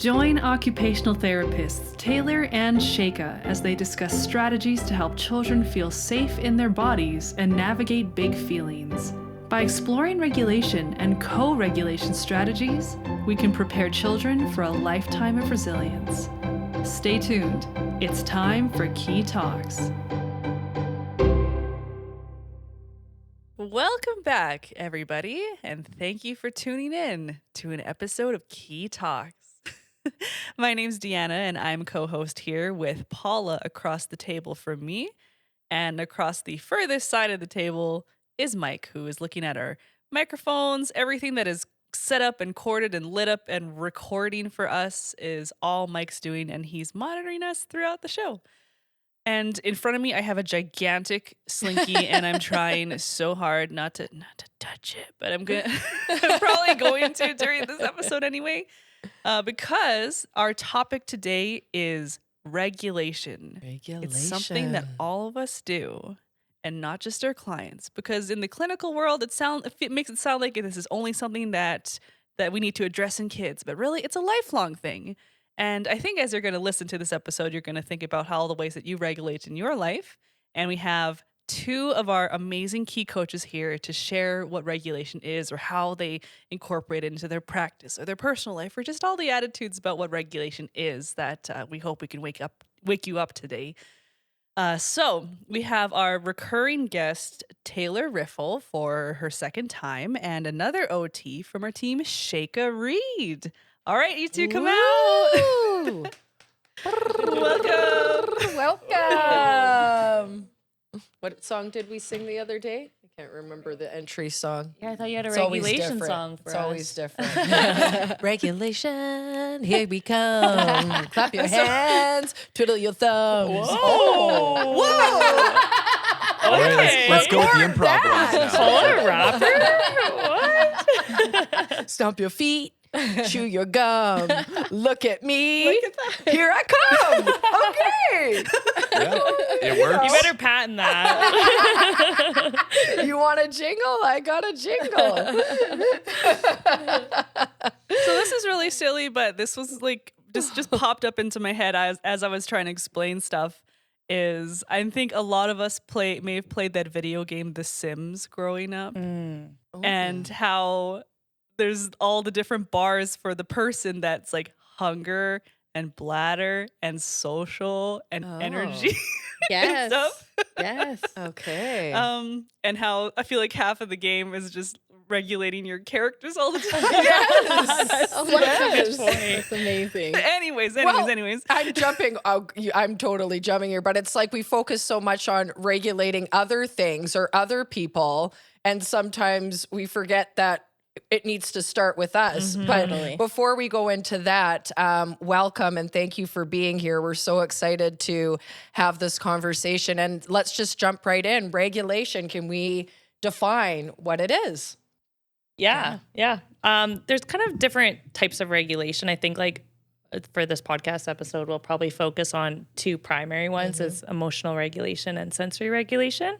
Join occupational therapists Taylor and Sheka as they discuss strategies to help children feel safe in their bodies and navigate big feelings. By exploring regulation and co-regulation strategies, we can prepare children for a lifetime of resilience. Stay tuned. It's time for Key Talks. Welcome back, everybody, and thank you for tuning in to an episode of Key Talks. My name's Deanna, and I'm co-host here with Paula across the table from me, and across the furthest side of the table is Mike, who is looking at our microphones. Everything that is set up and corded and lit up and recording for us is all Mike's doing, and he's monitoring us throughout the show. And in front of me, I have a gigantic Slinky, and I'm trying so hard not to touch it, but I'm probably going to during this episode anyway, because our topic today is regulation. It's something that all of us do, and not just our clients. Because in the clinical world, it makes it sound like this is only something that we need to address in kids, but really, it's a lifelong thing. And I think as you're going to listen to this episode, you're going to think about all the ways that you regulate in your life. And we have two of our amazing key coaches here to share what regulation is or how they incorporate it into their practice or their personal life or just all the attitudes about what regulation is that we hope we can wake you up today. So we have our recurring guest, Taylor Riffle, for her second time, and another OT from our team, Sheka Reed. All right, you two come out. Welcome. What song did we sing the other day? I can't remember the entry song. Yeah, I thought you had a regulation song for us. It's always different. Regulation, here we come. Clap your hands, twiddle your thumbs. Whoa. Whoa. All right, let's go with the improv ones now. What? Stomp your feet. Chew your gum. Look at me. Here I come. Okay. Yeah, it works. You better patent that. You want a jingle? I got a jingle. So this is really silly, but this was like just popped up into my head as I was trying to explain stuff. Is I think a lot of us may have played that video game The Sims growing up, and how there's all the different bars for the person that's like hunger and bladder and social and energy. Yes. And stuff. Yes. Okay. And how I feel like half of the game is just regulating your characters all the time. Yes. That's That's amazing. Anyways. I'm jumping. I'm totally jumping here, but it's like we focus so much on regulating other things or other people, and sometimes we forget that it needs to start with us. But before we go into that, welcome and thank you for being here. We're so excited to have this conversation, and let's just jump right in. Regulation, can we define what it is? Yeah. There's kind of different types of regulation. I think like for this podcast episode, we'll probably focus on two primary ones as emotional regulation and sensory regulation.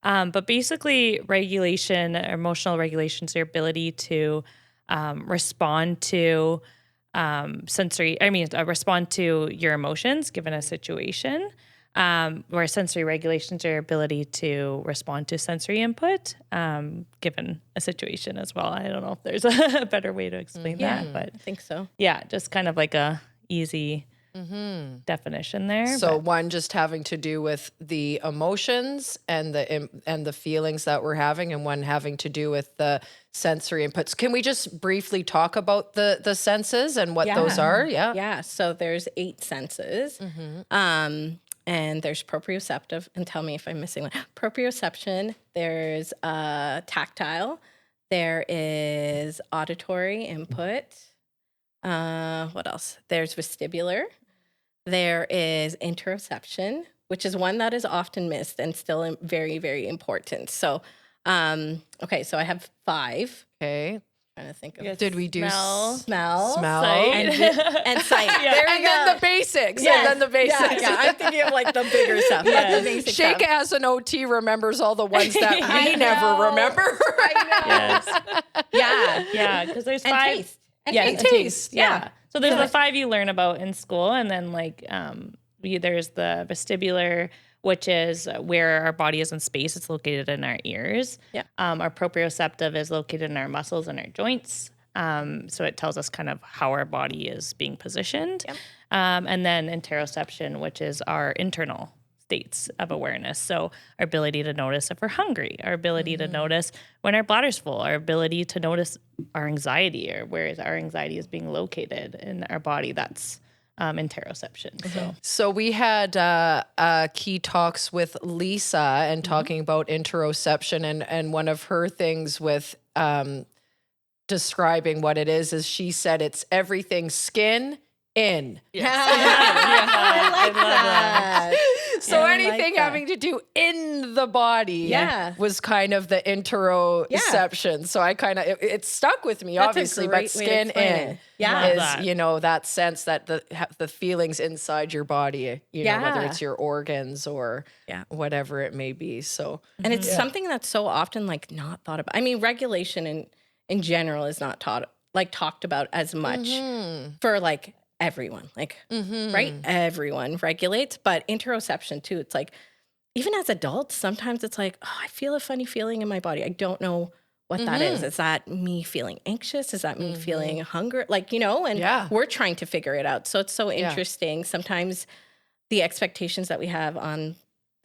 But basically regulation, emotional regulation is your ability to respond to respond to your emotions given a situation, where sensory regulation is your ability to respond to sensory input given a situation as well. I don't know if there's a better way to explain that, but I think so. Yeah, just kind of like a easy definition there. So one just having to do with the emotions and the feelings that we're having, and one having to do with the sensory inputs. Can we just briefly talk about the senses and what those are? Yeah. So there's 8 senses. And there's proprioceptive, and tell me if I'm missing one. Proprioception, there's tactile, there is auditory input. What else? There's vestibular. There is interoception, which is one that is often missed and still very, very important. So, okay, so I have 5. Okay. Trying to think of. Did we do smell, sight. and sight? There we and go. then the basics. Yes. And then the basics. Yeah, I'm thinking of like the bigger stuff. Not the basic Sheka stuff. as an OT remembers all the ones that we never remember. I know. Yes. Yeah. Yeah, because there's And 5. taste. And Yeah, taste. and taste. Yeah. So there's the 5 you learn about in school, and then like there's the vestibular, which is where our body is in space. It's located in our ears. Yeah. Our proprioceptive is located in our muscles and our joints. So it tells us kind of how our body is being positioned. Yep. And then interoception, which is our internal states of awareness. So our ability to notice if we're hungry, our ability to notice when our bladder's full, our ability to notice our anxiety or where our anxiety is being located in our body. That's interoception. So we had key talks with Lisa and talking about interoception, and one of her things with describing what it is she said it's everything skin in. I like that. So Yeah, I anything like that. having to do in the body Yeah. was kind of the interoception. So I kind of, it stuck with me, That's a obviously, but great way to skin explain in it. Yeah. Love is, that. you know, that sense that the feelings inside your body, you know, whether Yeah. it's your organs or Yeah. whatever it may be. So And it's something that's so often like not thought about. I mean, regulation in general is not talked about as much for like everyone, like, right? Everyone regulates, but interoception too. It's like, even as adults, sometimes it's like, oh, I feel a funny feeling in my body. I don't know what that is. Is that me feeling anxious? Is that me feeling hunger? Like, you know, and we're trying to figure it out. So it's so interesting. Sometimes the expectations that we have on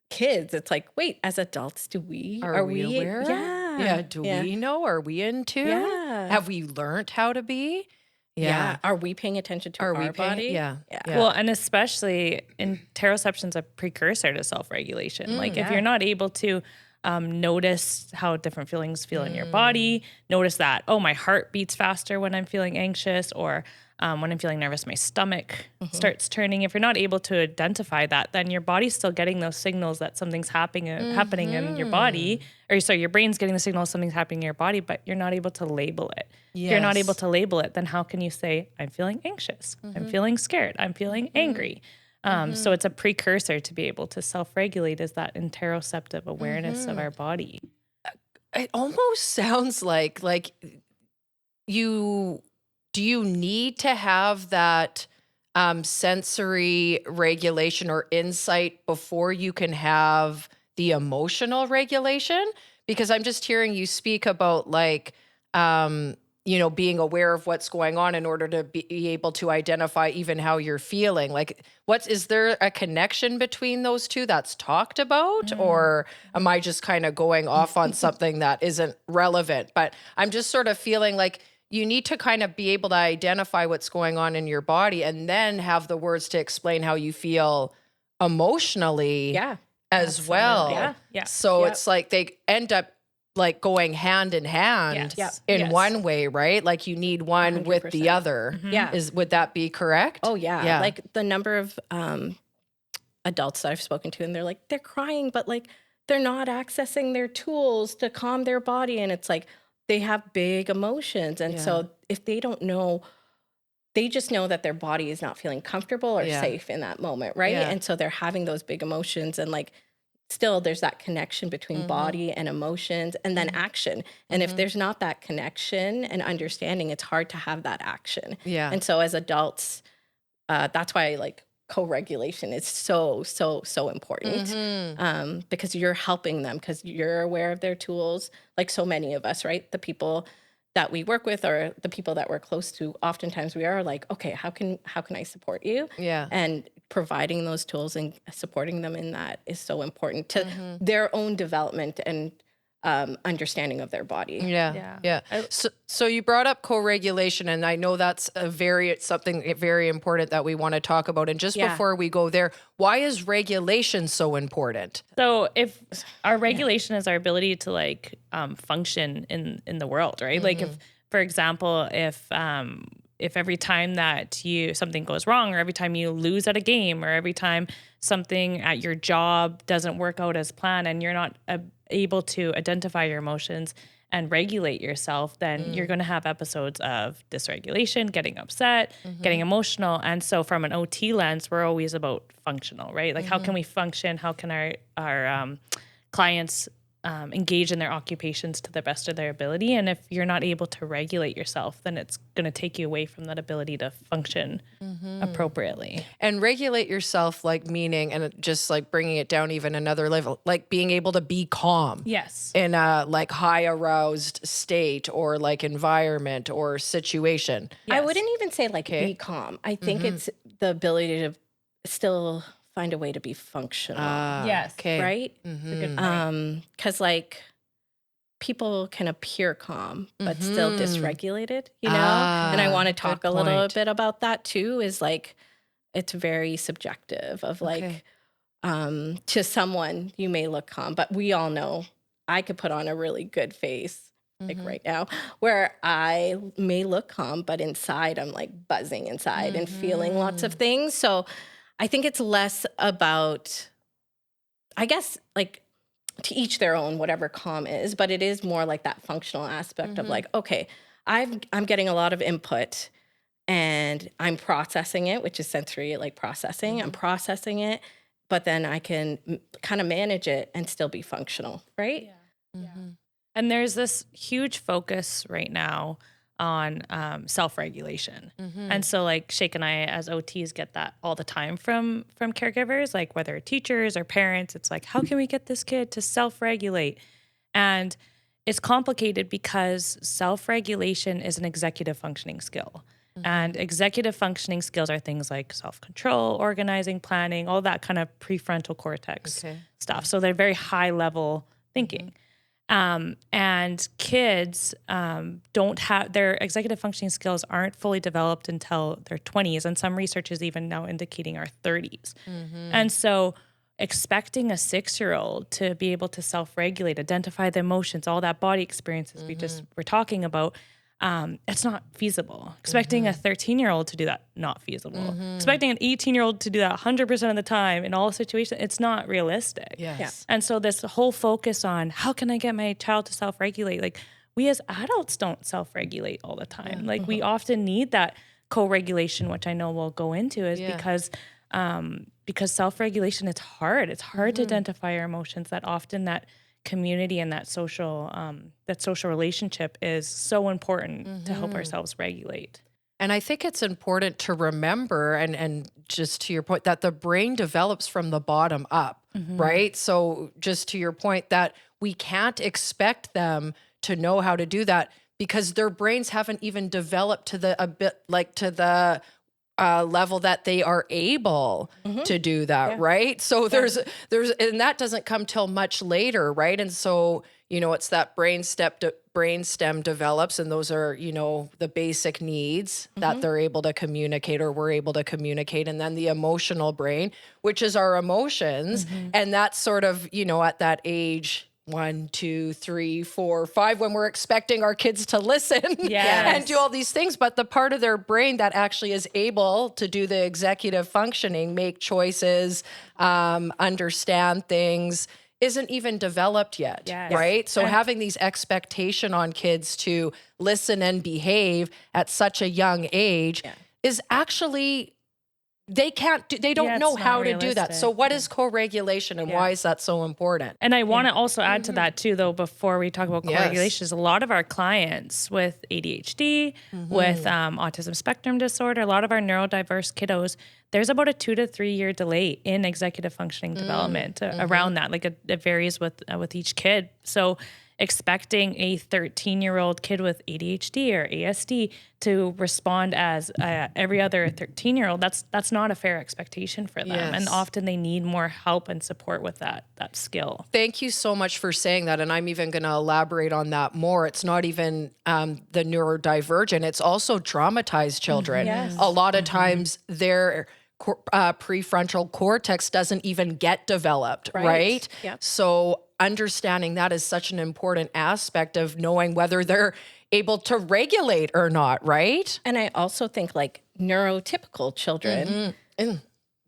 kids, it's like, wait, as adults, are we aware? Yeah. Yeah. Do we know? Are we in tune? Yeah. Have we learned how to be? Yeah. Are we paying attention to our body? Yeah. Well, and especially interoception is a precursor to self-regulation. Like if you're not able to notice how different feelings feel in your body, notice that, oh, my heart beats faster when I'm feeling anxious, or when I'm feeling nervous, my stomach starts turning. If you're not able to identify that, then your body's still getting those signals that something's happening in your body, or sorry, your brain's getting the signal something's happening in your body, but you're not able to label it. If you're not able to label it, then how can you say, I'm feeling anxious, I'm feeling scared, I'm feeling angry? So it's a precursor to be able to self-regulate, is that interoceptive awareness of our body. It almost sounds like do you need to have that sensory regulation or insight before you can have the emotional regulation? Because I'm just hearing you speak about like, you know, being aware of what's going on in order to be able to identify even how you're feeling. Like, is there a connection between those two that's talked about? Or am I just kind of going off on something that isn't relevant? But I'm just sort of feeling like you need to kind of be able to identify what's going on in your body and then have the words to explain how you feel emotionally as well. Yeah. So it's like they end up like going hand in hand in one way, right? Like you need one with the 100%. other. Yeah. Would that be correct? Oh yeah. Like the number of adults that I've spoken to, and they're like, they're crying, but like they're not accessing their tools to calm their body. And it's like, they have big emotions. And so if they don't know, they just know that their body is not feeling comfortable or safe in that moment, right? And so they're having those big emotions, and like still there's that connection between body and emotions and then action. And if there's not that connection and understanding, it's hard to have that action. Yeah. And so as adults, that's why like co-regulation is so important, because you're helping them, because you're aware of their tools. Like so many of us, right? The people that we work with or the people that we're close to, oftentimes we are like, okay, how can I support you? Yeah. And providing those tools and supporting them in that is so important to their own development and understanding of their body. Yeah. So you brought up co-regulation, and I know that's something very important that we want to talk about. And just before we go there, why is regulation so important? So if our regulation is our ability to like function in the world, right? Like if, for example, if every time that something goes wrong, or every time you lose at a game, or every time something at your job doesn't work out as planned, and you're not able to identify your emotions and regulate yourself, then you're going to have episodes of dysregulation, getting upset, getting emotional. And so from an OT lens, we're always about functional, right? Like how can we function? How can our clients engage in their occupations to the best of their ability. And if you're not able to regulate yourself, then it's going to take you away from that ability to function appropriately. And regulate yourself, like meaning, and just like bringing it down even another level, like being able to be calm. Yes. In a like high aroused state or like environment or situation. I wouldn't even say like be calm. I think it's the ability to still find a way to be functional. Yes. Okay. Right? That's a good point. Because like people can appear calm but still dysregulated, you know? And I want to talk a little point. bit about that too, is like it's very subjective of like to someone you may look calm, but we all know I could put on a really good face like right now where I may look calm, but inside I'm like buzzing inside and feeling lots of things. So I think it's less about, I guess, like to each their own, whatever calm is, but it is more like that functional aspect of like, okay, I'm getting a lot of input and I'm processing it, which is sensory, like processing. I'm processing it, but then I can kind of manage it and still be functional, right? And there's this huge focus right now on self-regulation. And so like Shake and I as OTs get that all the time from caregivers, like whether teachers or parents, it's like, how can we get this kid to self-regulate? And it's complicated because self-regulation is an executive functioning skill. And executive functioning skills are things like self-control, organizing, planning, all that kind of prefrontal cortex stuff. So they're very high level thinking. And kids don't have, their executive functioning skills aren't fully developed until their 20s. And some research is even now indicating our 30s. And so expecting a 6-year-old to be able to self-regulate, identify the emotions, all that body experiences we just were talking about, it's not feasible. Expecting a 13-year-old to do that, not feasible. Expecting an 18-year-old to do that 100% of the time in all situations, it's not realistic. Yes. And so this whole focus on how can I get my child to self-regulate? Like we as adults don't self-regulate all the time. Like we often need that co-regulation, which I know we'll go into, is because self-regulation, it's hard. It's hard to identify our emotions. That often that community and that social relationship is so important to help ourselves regulate. And I think it's important to remember, and just to your point, that the brain develops from the bottom up, right? So just to your point that we can't expect them to know how to do that because their brains haven't even developed to the level that they are able to do that, right? So there's, and that doesn't come till much later, right? And so, you know, it's that brainstem develops, and those are, you know, the basic needs that they're able to communicate or we're able to communicate. And then the emotional brain, which is our emotions. And that's sort of, you know, at that age, 1, 2, 3, 4, 5, when we're expecting our kids to listen and do all these things. But the part of their brain that actually is able to do the executive functioning, make choices, understand things, isn't even developed yet, right? So having these expectation on kids to listen and behave at such a young age is actually, they don't know how to do that. So what is co-regulation and why is that so important? And I want to also add to that too, though, before we talk about co-regulation, is a lot of our clients with ADHD, with autism spectrum disorder, a lot of our neurodiverse kiddos, there's about a 2 to 3 year delay in executive functioning development around that. Like it varies with each kid. So expecting a 13-year-old kid with ADHD or ASD to respond as every other 13-year-old, that's not a fair expectation for them. And often they need more help and support with that skill. Thank you so much for saying that. And I'm even going to elaborate on that more. It's not even the neurodivergent. It's also traumatized children. A lot of times their prefrontal cortex doesn't even get developed, right? So understanding that is such an important aspect of knowing whether they're able to regulate or not, right? And I also think like neurotypical children,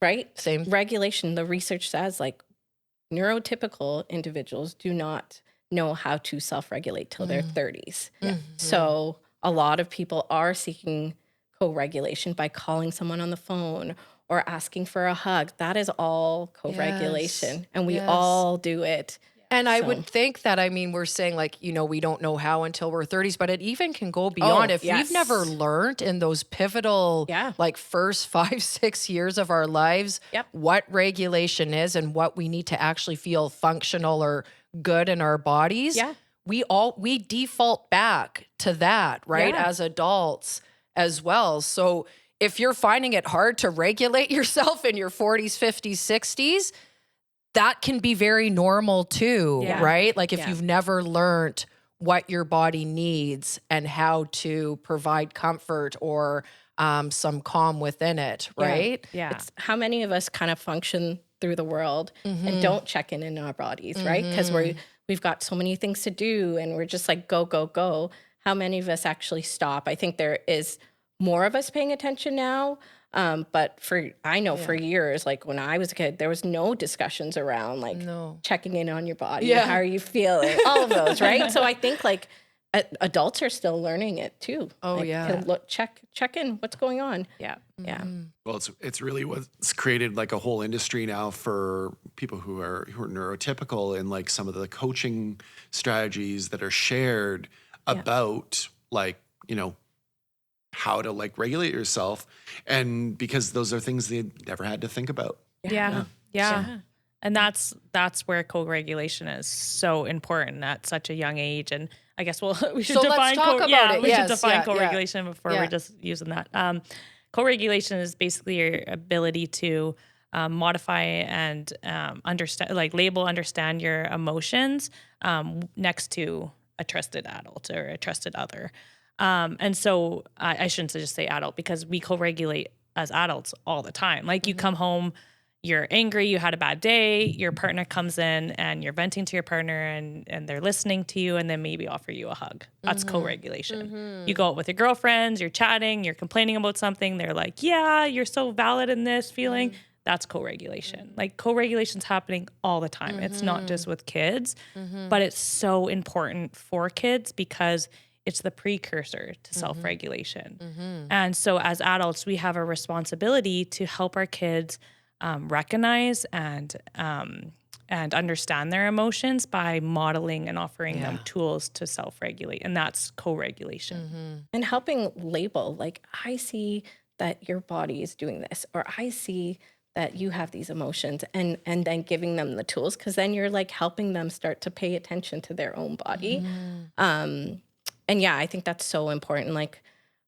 right? Same. Regulation, the research says like neurotypical individuals do not know how to self-regulate till their 30s. So a lot of people are seeking co-regulation by calling someone on the phone or asking for a hug. That is all co-regulation. And we all do it And I So- would think that, I mean, we're saying like, we don't know how until we're 30s, but it even can go beyond. If we've never learned in those pivotal, like first 5-6 years of our lives, what regulation is and what we need to actually feel functional or good in our bodies, we default back to that, right? As adults as well. So if you're finding it hard to regulate yourself in your 40s, 50s, 60s, that can be very normal too, right? Like if you've never learned what your body needs and how to provide comfort or some calm within it, right? Yeah. It's how many of us kind of function through the world and don't check in our bodies, right? Because we've got so many things to do and we're just like, go, go, go. How many of us actually stop? I think there is more of us paying attention now. But for years, like when I was a kid, there was no discussions around like checking in on your body. How are you feeling? All of those, right? So I think like adults are still learning it too. To look, check in, what's going on? Yeah. Well, it's really what's created like a whole industry now for people who are neurotypical, and like some of the coaching strategies that are shared about like, how to like regulate yourself. And because those are things they never had to think about. Yeah. And that's where co-regulation is so important at such a young age. And I guess we should define co-regulation before we're just using that. Co-regulation is basically your ability to modify and understand your emotions next to a trusted adult or a trusted other. And so I shouldn't just say adult, because we co-regulate as adults all the time. Like you come home, you're angry, you had a bad day, your partner comes in and you're venting to your partner and they're listening to you and then maybe offer you a hug. That's co-regulation. You go out with your girlfriends, you're chatting, you're complaining about something. They're like, yeah, you're so valid in this feeling. That's co-regulation. Like co-regulation's happening all the time. It's not just with kids, but it's so important for kids because it's the precursor to self-regulation. And so as adults, we have a responsibility to help our kids recognize and understand their emotions by modeling and offering them tools to self-regulate. And that's co-regulation. And helping label, like, I see that your body is doing this, or I see that you have these emotions, and then giving them the tools, because then you're like helping them start to pay attention to their own body. And I think that's so important. Like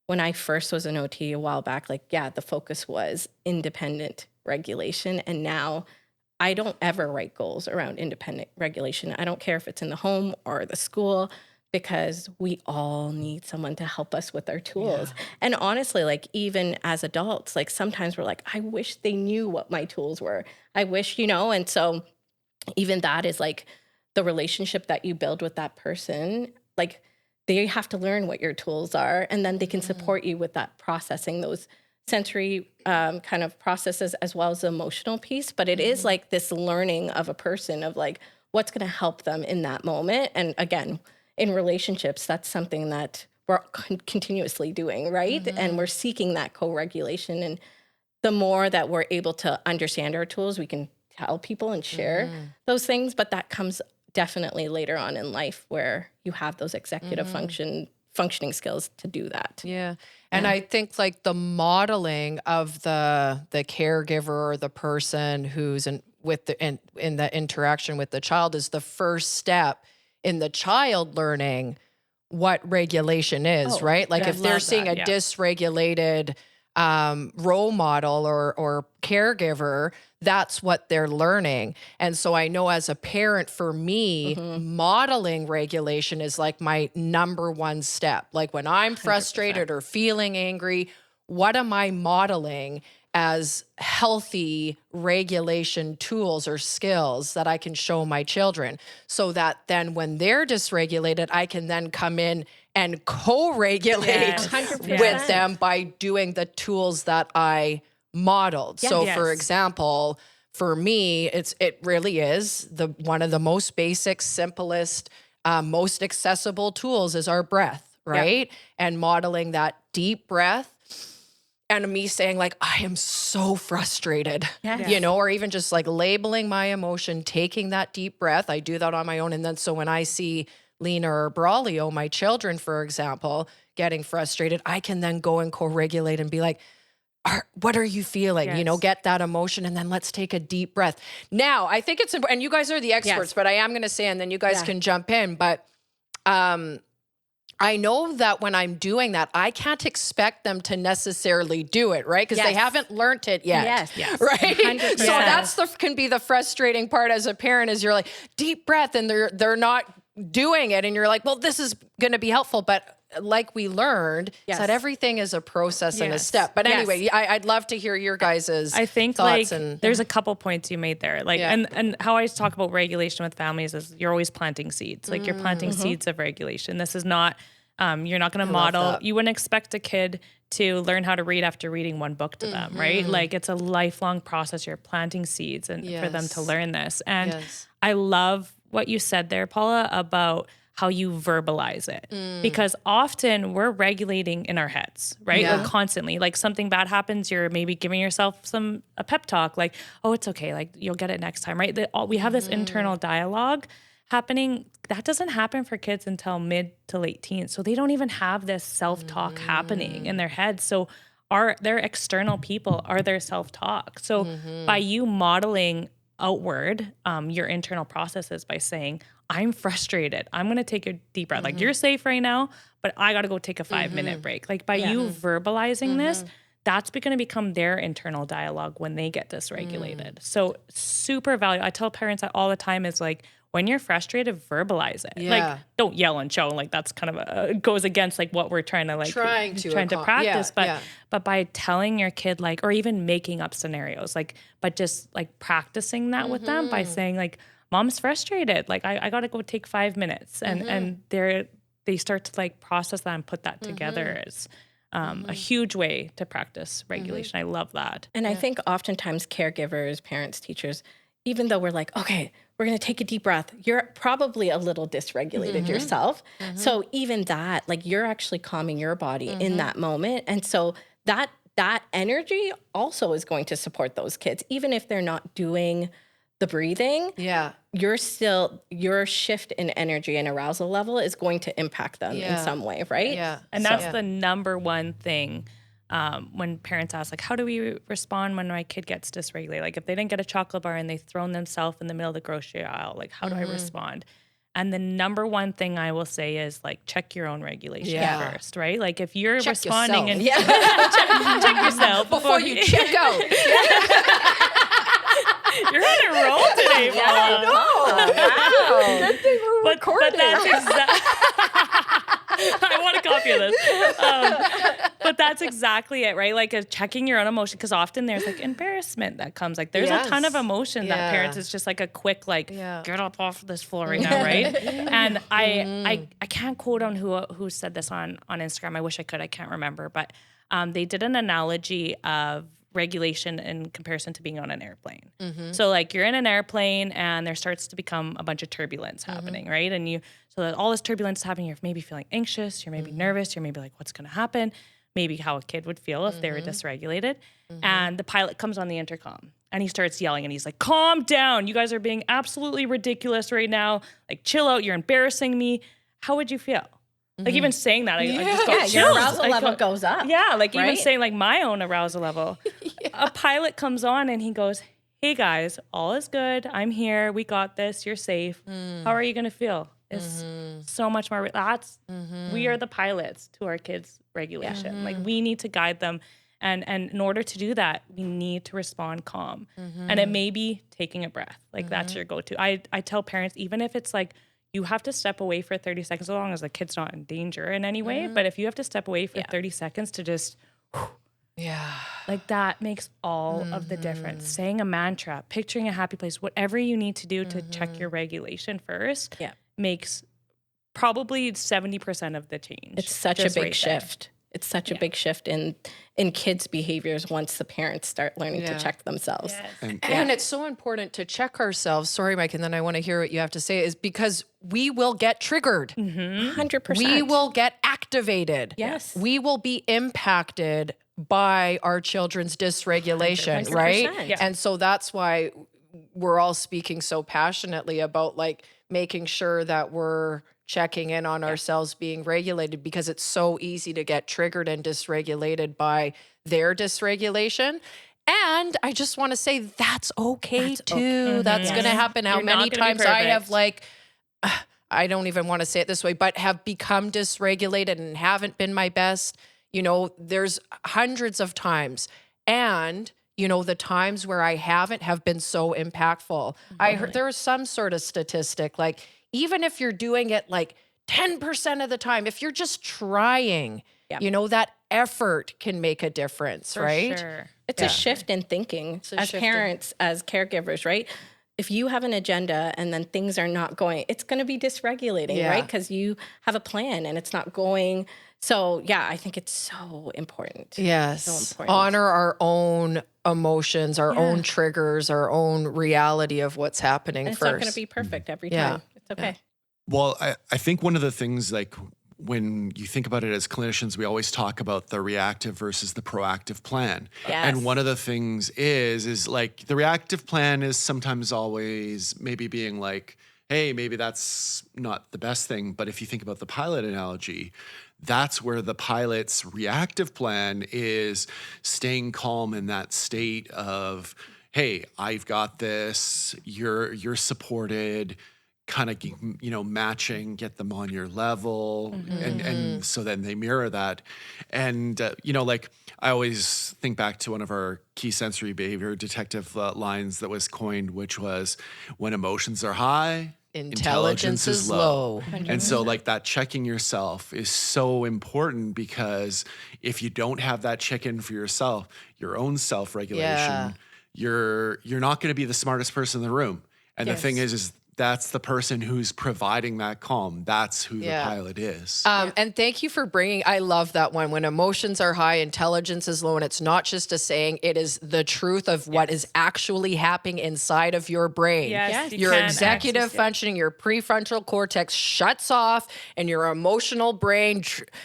when I first was an OT a while back, like, the focus was independent regulation. And now I don't ever write goals around independent regulation. I don't care if it's in the home or the school, because we all need someone to help us with our tools. And honestly, like even as adults, like sometimes we're like, I wish they knew what my tools were. I wish, and so even that is like the relationship that you build with that person. Like they have to learn what your tools are, and then they can support you with that processing those sensory kind of processes as well as the emotional piece. But it is like this learning of a person of like what's going to help them in that moment. And again, in relationships, that's something that we're continuously doing, right? And we're seeking that co-regulation. And the more that we're able to understand our tools, we can tell people and share those things. But that comes definitely later on in life where you have those executive functioning skills to do that. And I think like the modeling of the caregiver or the person who's in the interaction with the child is the first step in the child learning what regulation is, right? Like if they're seeing a dysregulated role model or caregiver, that's what they're learning. And so I know as a parent, for me, modeling regulation is like my number one step. Like when I'm frustrated or feeling angry, what am I modeling as healthy regulation tools or skills that I can show my children, so that then when they're dysregulated, I can then come in and co-regulate with them by doing the tools that I modeled. So for example, for me, it really is one of the most basic, simplest, most accessible tools is our breath, right? And modeling that deep breath and me saying like, I am so frustrated, Yes. you know, or even just like labeling my emotion, taking that deep breath. I do that on my own. And then so when I see Lena or Braulio, my children, for example, getting frustrated, I can then go and co-regulate and be like, what are you feeling? You know, Yes. get that emotion and then let's take a deep breath. Now, I think it's important, and you guys are the experts, Yes. but I am going to say, and then you guys can jump in, but I know that when I'm doing that, I can't expect them to necessarily do it, right? Because they Yes. haven't learned it yet. Yes. Right? 100%. So that's can be the frustrating part as a parent is you're like, deep breath, and they're not doing it. And you're like, well, this is going to be helpful. But like we learned, is Yes. that everything is a process and a Yes. step. But Yes. anyway, I'd love to hear your guys' I think thoughts. like And there's a couple points you made there. Like Yeah. and how I talk about regulation with families is you're always planting seeds. Like you're planting seeds of regulation. This is not you're not going to model. that. You wouldn't expect a kid to learn how to read after reading one book to them, right? Like it's a lifelong process. You're planting seeds and for them to Yes. learn this. And Yes. I love what you said there, Paula, about how you verbalize it. Because often we're regulating in our heads, right? Yeah. Like constantly. Like something bad happens, you're maybe giving yourself a pep talk, like, oh, it's okay, like you'll get it next time, right? We have this internal dialogue happening. That doesn't happen for kids until mid to late teens. So they don't even have this self-talk happening in their heads. So their external people are their self-talk. So by you modeling outward your internal processes by saying, I'm frustrated, I'm going to take a deep breath. Like you're safe right now, but I got to go take a 5-minute break. Like by you verbalizing this, that's going to become their internal dialogue when they get dysregulated. So super valuable. I tell parents that all the time is like, when you're frustrated, verbalize it. Yeah. Like don't yell and shout. Like that's kind of goes against like what we're trying to like Trying to practice. yeah. But by telling your kid like, or even making up scenarios, like, but just like practicing that with them by saying like, mom's frustrated. Like I got to go take 5 minutes. And they start to like process that and put that together as a huge way to practice regulation. I love that. And I think oftentimes caregivers, parents, teachers, even though we're like, okay, we're going to take a deep breath, you're probably a little dysregulated yourself. So even that, like you're actually calming your body in that moment. And so that energy also is going to support those kids, even if they're not doing the breathing. Yeah. Your shift in energy and arousal level is going to impact them in some way, right? Yeah. And that's the number one thing when parents ask, like, how do we respond when my kid gets dysregulated? Like, if they didn't get a chocolate bar and they've thrown themselves in the middle of the grocery aisle, like, how do I respond? And the number one thing I will say is, like, check your own regulation first, right? Like, if you're Check responding yourself. and check yourself Before you check out. You're on a roll today, Paula. Wow. Good thing we're But that's I want a copy of this. But that's exactly it, right? Like checking your own emotion, because often there's like embarrassment that comes. Like there's a ton of emotion that parents is just like a quick like get up off this floor right now, right? And I can't quote on who said this on Instagram. I wish I could. I can't remember, but they did an analogy of regulation in comparison to being on an airplane. So like you're in an airplane and there starts to become a bunch of turbulence happening, right? And so that all this turbulence is happening, you're maybe feeling anxious, you're maybe nervous, you're maybe like, what's going to happen? Maybe how a kid would feel if they were dysregulated. And the pilot comes on the intercom and he starts yelling and he's like, calm down. You guys are being absolutely ridiculous right now. Like chill out. You're embarrassing me. How would you feel? Like even saying that, I just got chills. Your arousal I level got- goes up. Yeah, like even right? saying like my own arousal level. A pilot comes on and he goes, hey guys, all is good. I'm here. We got this. You're safe. How are you going to feel? It's so much more. We are the pilots to our kids' regulation. Like we need to guide them. And in order to do that, we need to respond calm. And it may be taking a breath. Like that's your go-to. I tell parents, even if it's like, you have to step away for 30 seconds, as long as the kid's not in danger in any way. But if you have to step away for 30 seconds to just, like that makes all of the difference. Saying a mantra, picturing a happy place, whatever you need to do to check your regulation first makes probably 70% of the change. It's such a just big right there. shift. It's such a big shift in kids' behaviors once the parents start learning to check themselves. And it's so important to check ourselves. Sorry, Mike, and then I want to hear what you have to say, is because we will get triggered. 100%. We will get activated. Yes. We will be impacted by our children's dysregulation, 100%. right? Yeah. And so that's why we're all speaking so passionately about like making sure that we're checking in on ourselves being regulated, because it's so easy to get triggered and dysregulated by their dysregulation. And I just want to say that's okay too. That's going to happen. How You're not many gonna be times I have perfect. like, I don't even want to say it this way, but have become dysregulated and haven't been my best. You know, there's hundreds of times. And, you know, the times where I haven't have been so impactful. I heard there was some sort of statistic, like even if you're doing it like 10% of the time, if you're just trying, you know, that effort can make a difference, For right? sure. It's a shift in thinking a as shift in- parents, as caregivers, right? If you have an agenda and then things are not going, it's going to be dysregulating, Yeah. right? Because you have a plan and it's not going. So, yeah, I think it's so important. Yes. So important. Honor our own emotions, our own triggers, our own reality of what's happening And it's first. not going to be perfect every Yeah. time. It's okay. Well, I think one of the things, like when you think about it as clinicians, we always talk about the reactive versus the proactive plan. Yes. And one of the things is like the reactive plan is sometimes always maybe being like, hey, maybe that's not the best thing. But if you think about the pilot analogy, that's where the pilot's reactive plan is staying calm in that state of, hey, I've got this, you're supported, kind of, you know, matching, get them on your level. And so then they mirror that. And, you know, like I always think back to one of our key sensory behavior detective lines that was coined, which was when emotions are high, intelligence is low. And so like that checking yourself is so important, because if you don't have that check-in for yourself, your own self-regulation, you're not going to be the smartest person in the room. And the thing is that's the person who's providing that calm. That's who the pilot is. And thank you for bringing, I love that one. When emotions are high, intelligence is low. And it's not just a saying, it is the truth of what is actually happening inside of your brain. Yes, Your can executive access it. functioning, your prefrontal cortex shuts off, and your emotional brain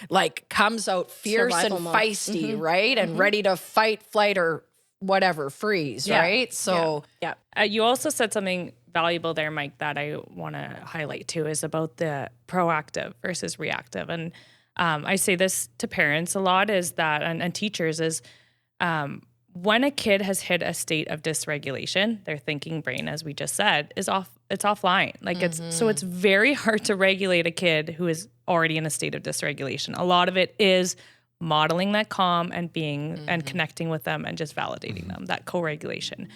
like comes out fierce Survival and mode. feisty, right? And ready to fight, flight, or whatever, freeze, right? So Yeah. You also said something valuable there, Mike, that I want to highlight too, is about the proactive versus reactive. And I say this to parents a lot, is that, and teachers, is when a kid has hit a state of dysregulation, their thinking brain, as we just said, is off. It's offline. Like so it's very hard to regulate a kid who is already in a state of dysregulation. A lot of it is modeling that calm and being and connecting with them and just validating them, that co-regulation.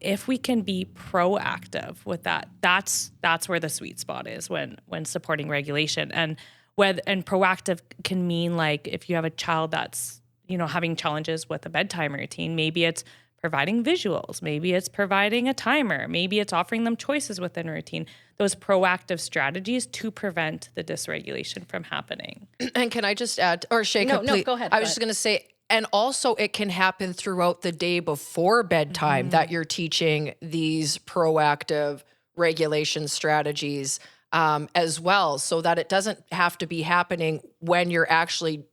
If we can be proactive with that, that's where the sweet spot is when supporting regulation. And proactive can mean, like, if you have a child that's, you know, having challenges with a bedtime routine, maybe it's providing visuals, maybe it's providing a timer, maybe it's offering them choices within a routine. Those proactive strategies to prevent the dysregulation from happening. And can I just add, or Sheka, No, please. go ahead, I go was just ahead. going to say, and also it can happen throughout the day before bedtime that you're teaching these proactive regulation strategies as well, so that it doesn't have to be happening when you're actually,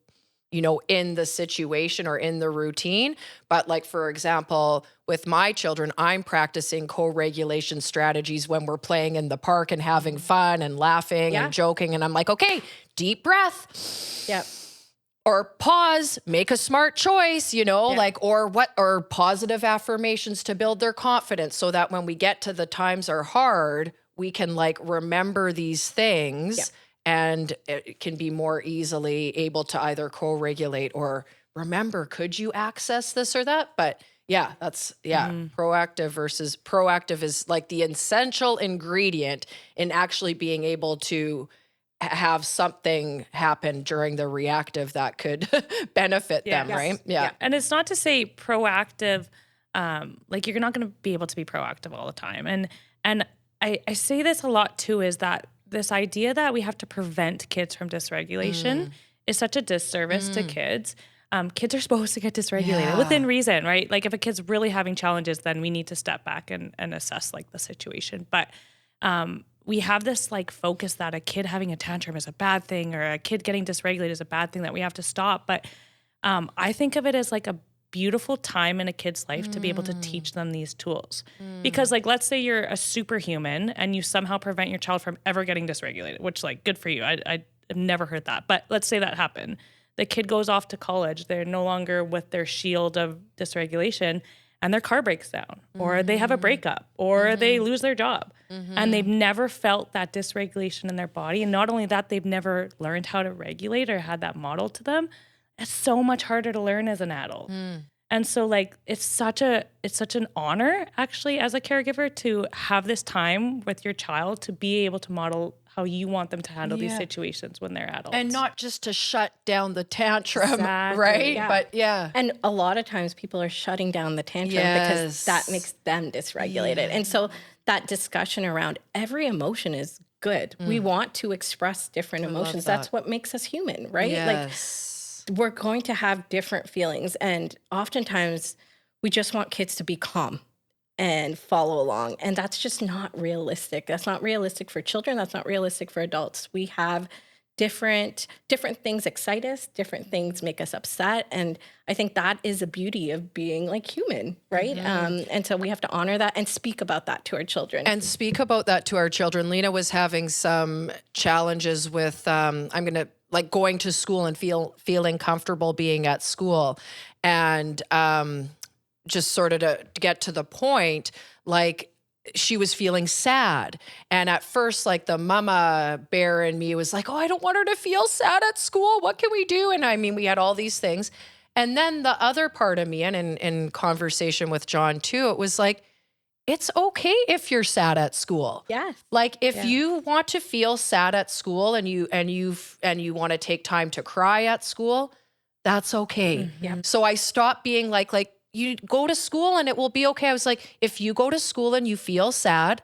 you know, in the situation or in the routine. But like, for example, with my children, I'm practicing co-regulation strategies when we're playing in the park and having fun and laughing and joking. And I'm like, okay, deep breath. Yep. Or pause, make a smart choice, you know, like, or positive affirmations to build their confidence, so that when we get to the times are hard, we can like remember these things and it can be more easily able to either co-regulate or remember, could you access this or that? But yeah, that's, proactive versus proactive is like the essential ingredient in actually being able to have something happen during the reactive that could benefit them, right? Yeah. And it's not to say proactive, like you're not going to be able to be proactive all the time. And I say this a lot too, is that this idea that we have to prevent kids from dysregulation is such a disservice to kids. Kids are supposed to get dysregulated within reason, right? Like if a kid's really having challenges, then we need to step back and assess like the situation. But we have this like focus that a kid having a tantrum is a bad thing, or a kid getting dysregulated is a bad thing that we have to stop. But I think of it as like a beautiful time in a kid's life to be able to teach them these tools. Because like, let's say you're a superhuman and you somehow prevent your child from ever getting dysregulated, which like good for you. I've never heard that, but let's say that happened. The kid goes off to college. They're no longer with their shield of dysregulation and their car breaks down or they have a breakup or they lose their job and they've never felt that dysregulation in their body. And not only that, they've never learned how to regulate or had that model to them. It's so much harder to learn as an adult. And so like, it's such an honor actually as a caregiver to have this time with your child to be able to model how you want them to handle these situations when they're adults. And not just to shut down the tantrum, Exactly. right? Yeah. But yeah. And a lot of times people are shutting down the tantrum because that makes them dysregulated. And so that discussion around every emotion is good. We want to express different emotions. That's what makes us human, right? Yes. Like we're going to have different feelings. And oftentimes we just want kids to be calm and follow along. And that's just not realistic. That's not realistic for children. That's not realistic for adults. We have different things excite us, different things make us upset. And I think that is the beauty of being like human, right? And so we have to honor that and speak about that to our children. And speak about that to our children. Lena was having some challenges with, going to school and feeling comfortable being at school. And just sort of to get to the point, like she was feeling sad. And at first, like the mama bear in me was like, oh, I don't want her to feel sad at school. What can we do? And I mean, we had all these things. And then the other part of me, and in conversation with John too, it was like, it's okay if you're sad at school. Yes. Like if you want to feel sad at school and you want to take time to cry at school, that's okay. So I stopped being like you go to school and it will be okay. I was like, if you go to school and you feel sad,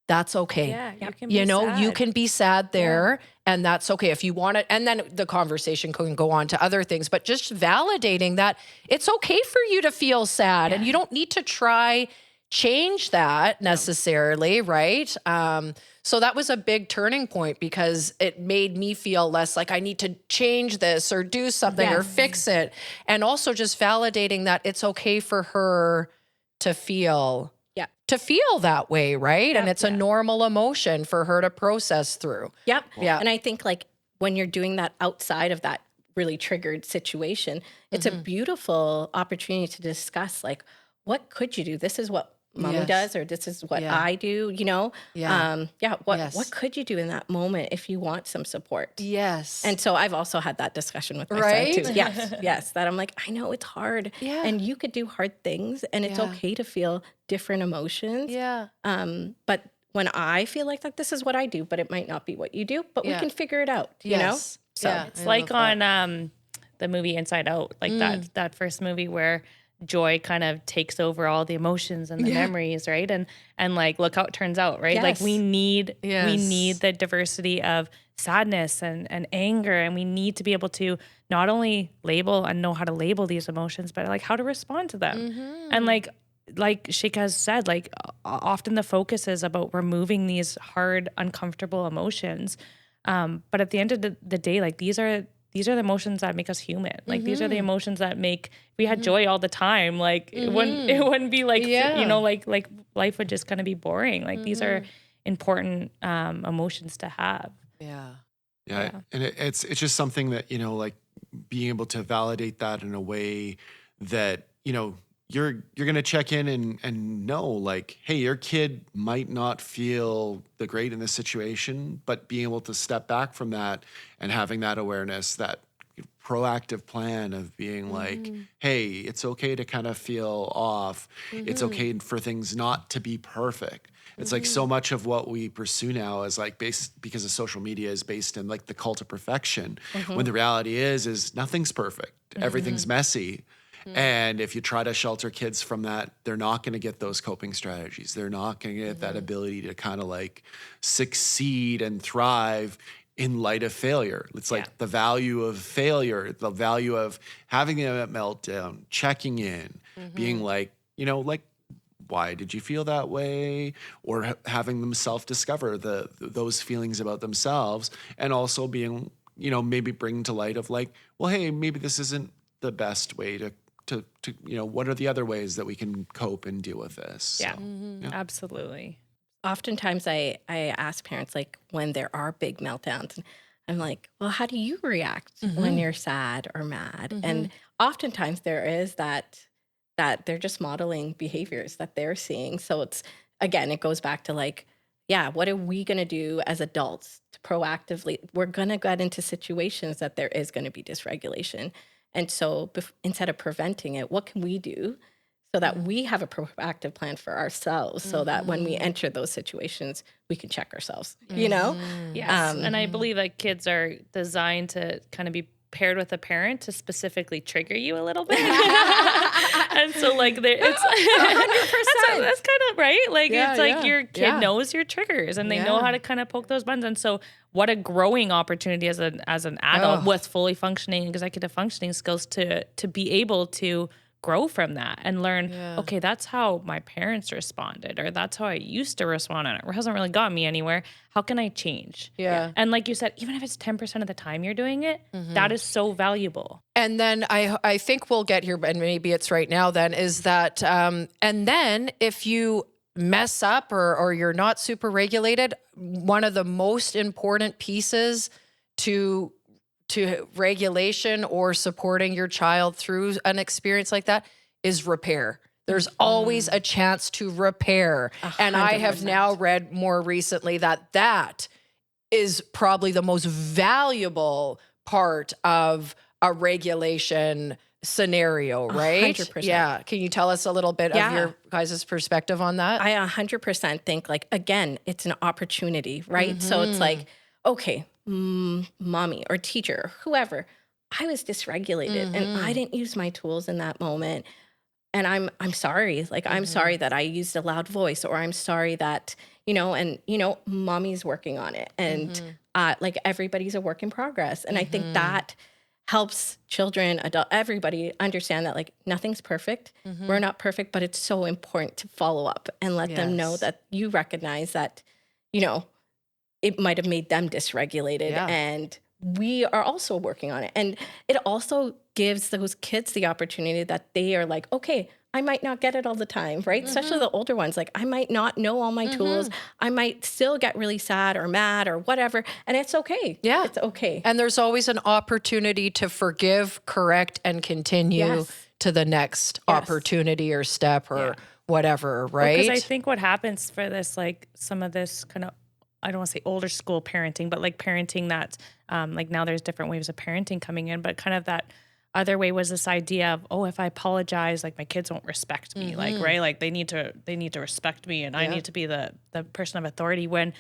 that's okay. Yeah, you can You be know, sad. you can be sad there and that's okay if you want it. And then the conversation can go on to other things, but just validating that it's okay for you to feel sad and you don't need to try change that necessarily, right? So that was a big turning point because it made me feel less like I need to change this or do something or fix it. And also just validating that it's okay for her to feel that way, right? And it's a normal emotion for her to process through. Yep. Yeah. And I think like when you're doing that outside of that really triggered situation, it's a beautiful opportunity to discuss like, what could you do? This is what mommy does, or this is what I do, you know? What could you do in that moment if you want some support? Yes. And so I've also had that discussion with my Right? son too. Yes. That I'm like, I know it's hard. Yeah. And you could do hard things and it's okay to feel different emotions. Yeah. But when I feel like that, this is what I do, but it might not be what you do, but we can figure it out, you know? So It's like on the movie Inside Out, like that first movie where joy kind of takes over all the emotions and the memories, right? And like look how it turns out, right? Like we need the diversity of sadness and anger, and we need to be able to not only label and know how to label these emotions, but like how to respond to them. And like Sheka has said, like often the focus is about removing these hard, uncomfortable emotions. But at the end of the day, like these are the emotions that make us human. Like these are the emotions that make, if we had joy all the time, like it wouldn't be like, you know, like life would just kind of be boring. Like these are important emotions to have. Yeah. And it's just something that, you know, like being able to validate that in a way that, you know, you're going to check in and know like, hey, your kid might not feel the great in this situation, but being able to step back from that and having that awareness, that proactive plan of being like, hey, it's okay to kind of feel off. It's okay for things not to be perfect. It's like so much of what we pursue now is like because of social media is based in like the cult of perfection. When the reality is nothing's perfect. Everything's messy. And if you try to shelter kids from that, they're not going to get those coping strategies. They're not going to get that ability to kind of like succeed and thrive in light of failure. It's like the value of failure, the value of having a meltdown, checking in, being like, you know, like, why did you feel that way? Or having them self-discover those feelings about themselves, and also being, you know, maybe bringing to light of like, well, hey, maybe this isn't the best way to what are the other ways that we can cope and deal with this? Yeah, So, absolutely. Oftentimes I ask parents, like, when there are big meltdowns, and I'm like, well, how do you react when you're sad or mad? And oftentimes there is that they're just modeling behaviors that they're seeing. So it's, again, it goes back to like, yeah, what are we going to do as adults to proactively? We're going to get into situations that there is going to be dysregulation. And so instead of preventing it, what can we do so that we have a proactive plan for ourselves, so that when we enter those situations, we can check ourselves, you know? Yes. And I believe like kids are designed to kind of be paired with a parent to specifically trigger you a little bit. And so like it's 100%. That's kind of right. Like it's like your kid knows your triggers and they know how to kind of poke those buttons. And so what a growing opportunity as an adult with fully functioning executive functioning skills to be able to grow from that and learn, okay, that's how my parents responded, or that's how I used to respond, and it hasn't really got me anywhere. How can I change? Yeah. And like you said, even if it's 10% of the time you're doing it, that is so valuable. And then I think we'll get here, and maybe it's right now then, is that, and then if you mess up or you're not super regulated, one of the most important pieces to regulation or supporting your child through an experience like that is repair. There's always a chance to repair. 100%. And I have now read more recently that is probably the most valuable part of a regulation scenario, right? 100%. Yeah. Can you tell us a little bit of your guys' perspective on that? I 100% think, like, again, it's an opportunity, right? So it's like, okay, mommy or teacher or whoever, I was dysregulated and I didn't use my tools in that moment. And I'm sorry. Like, I'm sorry that I used a loud voice, or I'm sorry that, mommy's working on it. And like, everybody's a work in progress. And I think that helps children, everybody understand that, like, nothing's perfect. We're not perfect, but it's so important to follow up and let them know that you recognize that, it might have made them dysregulated, and we are also working on it. And it also gives those kids the opportunity that they are like, okay, I might not get it all the time, right? Especially the older ones. Like, I might not know all my tools. I might still get really sad or mad or whatever. And it's okay. Yeah. It's okay. And there's always an opportunity to forgive, correct, and continue to the next opportunity or step or whatever, right? Because I think what happens for this, like, some of this kind of, I don't want to say older school parenting, but like parenting that, like, now there's different ways of parenting coming in, but kind of that other way was this idea of, oh, if I apologize, like, my kids won't respect me, like, right? Like, they need to respect me, and I need to be the person of authority. When,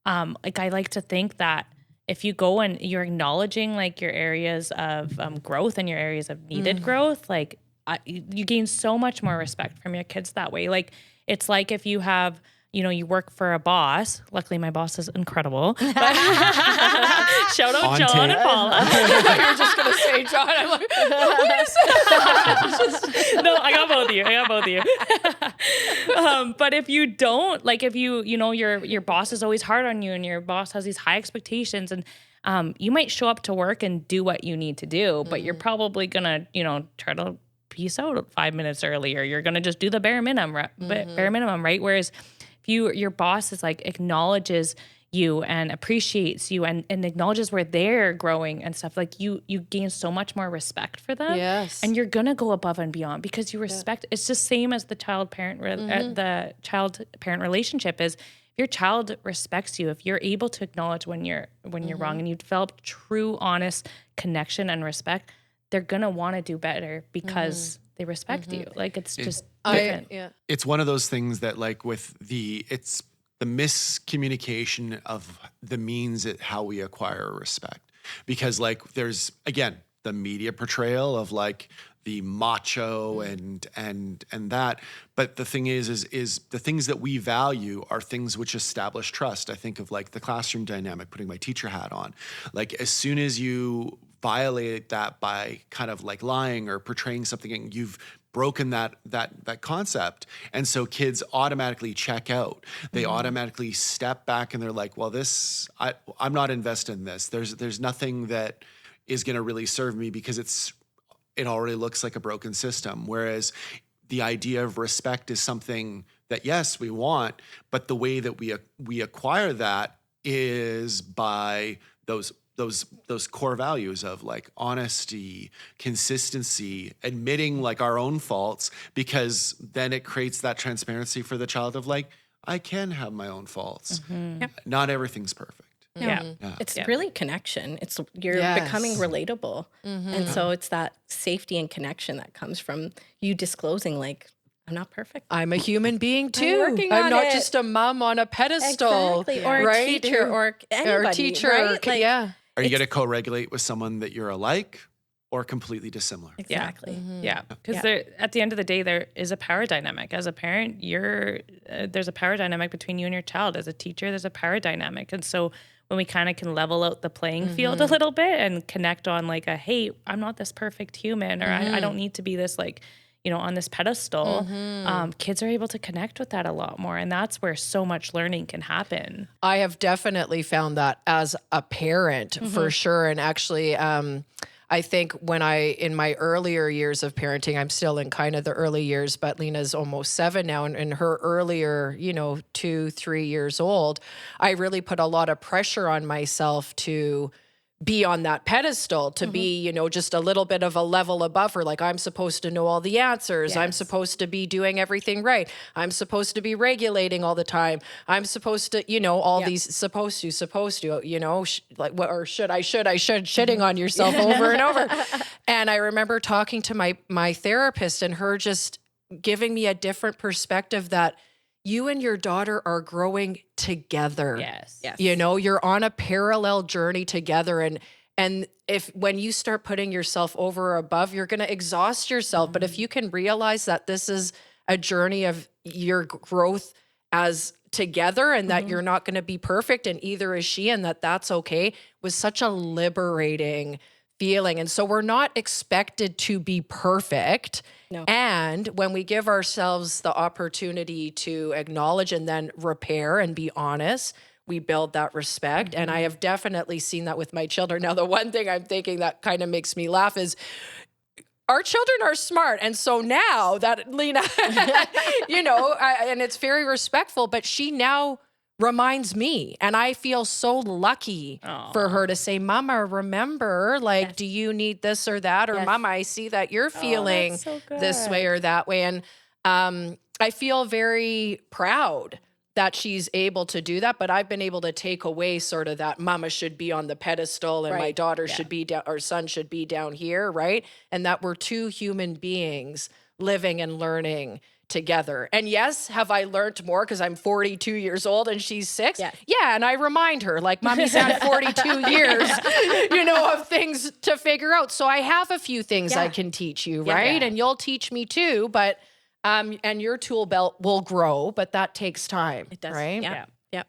like, I like to think that if you go and you're acknowledging, like, your areas of growth and your areas of needed growth, like, you gain so much more respect from your kids that way. Like, it's like if you have, you work for a boss. Luckily, my boss is incredible. But shout out John and Paula. You're just going to say John. I'm like, no, I got both of you. But if you don't, like, if your boss is always hard on you, and your boss has these high expectations, and you might show up to work and do what you need to do, but you're probably going to, try to peace out 5 minutes earlier. You're going to just do the bare minimum, right? Whereas if your boss is like, acknowledges you and appreciates you and acknowledges where they're growing and stuff, like, you gain so much more respect for them. Yes. And you're going to go above and beyond because you respect. It's the same as the child-parent relationship is, if your child respects you, if you're able to acknowledge when you're wrong, and you develop true, honest connection and respect, they're going to want to do better because they respect you. Like, it's just different. It's one of those things that, like, it's the miscommunication of the means at how we acquire respect. Because, like, there's, again, the media portrayal of, like, the macho and that. But the thing is the things that we value are things which establish trust. I think of, like, the classroom dynamic, putting my teacher hat on. Like, as soon as you violate that by kind of, like, lying or portraying something, and you've broken that concept. And so kids automatically check out. They automatically step back, and they're like, well, I'm not invested in this. There's nothing that is going to really serve me, because it's it already looks like a broken system. Whereas the idea of respect is something that, yes, we want, but the way that we acquire that is by those core values of like honesty, consistency, admitting like our own faults, because then it creates that transparency for the child of like, I can have my own faults. Not everything's perfect. Yeah. It's really connection. It's you're Yes. becoming relatable. And so it's that safety and connection that comes from you disclosing like, I'm not perfect. I'm a human being too. working I'm on not it. just a mom on a pedestal. Exactly. Or a right? teacher or anybody. Or a teacher. Right? Like, yeah. Are you going to co-regulate with someone that you're alike or completely dissimilar? Exactly. Yeah, because at the end of the day, there is a power dynamic. As a parent, there's a power dynamic between you and your child. As a teacher, there's a power dynamic. And so when we kind of can level out the playing field a little bit and connect on like hey, I'm not this perfect human, or I don't need to be this like, on this pedestal, kids are able to connect with that a lot more. And that's where so much learning can happen. I have definitely found that as a parent for sure. And actually, I think in my earlier years of parenting, I'm still in kind of the early years, but Lena's almost 7 now. And in her earlier, 2-3 years old, I really put a lot of pressure on myself to be on that pedestal, to be, just a little bit of a level above her. Like I'm supposed to know all the answers. I'm supposed to be doing everything right. I'm supposed to be regulating all the time. I'm supposed to, all these supposed to, shitting on yourself over and over. And I remember talking to my therapist and her just giving me a different perspective that you and your daughter are growing together. Yes. You're on a parallel journey together. And when you start putting yourself over or above, you're going to exhaust yourself. But if you can realize that this is a journey of your growth as together and that you're not going to be perfect and either is she, and that's okay, was such a liberating feeling. And so we're not expected to be perfect. No. And when we give ourselves the opportunity to acknowledge and then repair and be honest, we build that respect. And I have definitely seen that with my children. Now, the one thing I'm thinking that kind of makes me laugh is our children are smart. And so now that Lena, and it's very respectful, but she now reminds me, and I feel so lucky for her to say, Mama, remember, do you need this or that? Or Mama, I see that you're feeling this way or that way. And I feel very proud that she's able to do that, but I've been able to take away sort of that Mama should be on the pedestal and my daughter should be down, or son should be down here, right? And that we're two human beings living and learning together. And yes, have I learned more because I'm 42 years old and she's 6? Yeah, and I remind her, like, Mommy's had 42 years, of things to figure out. So I have a few things I can teach you, right? And you'll teach me too, but and your tool belt will grow, but that takes time. It does, right? Yeah.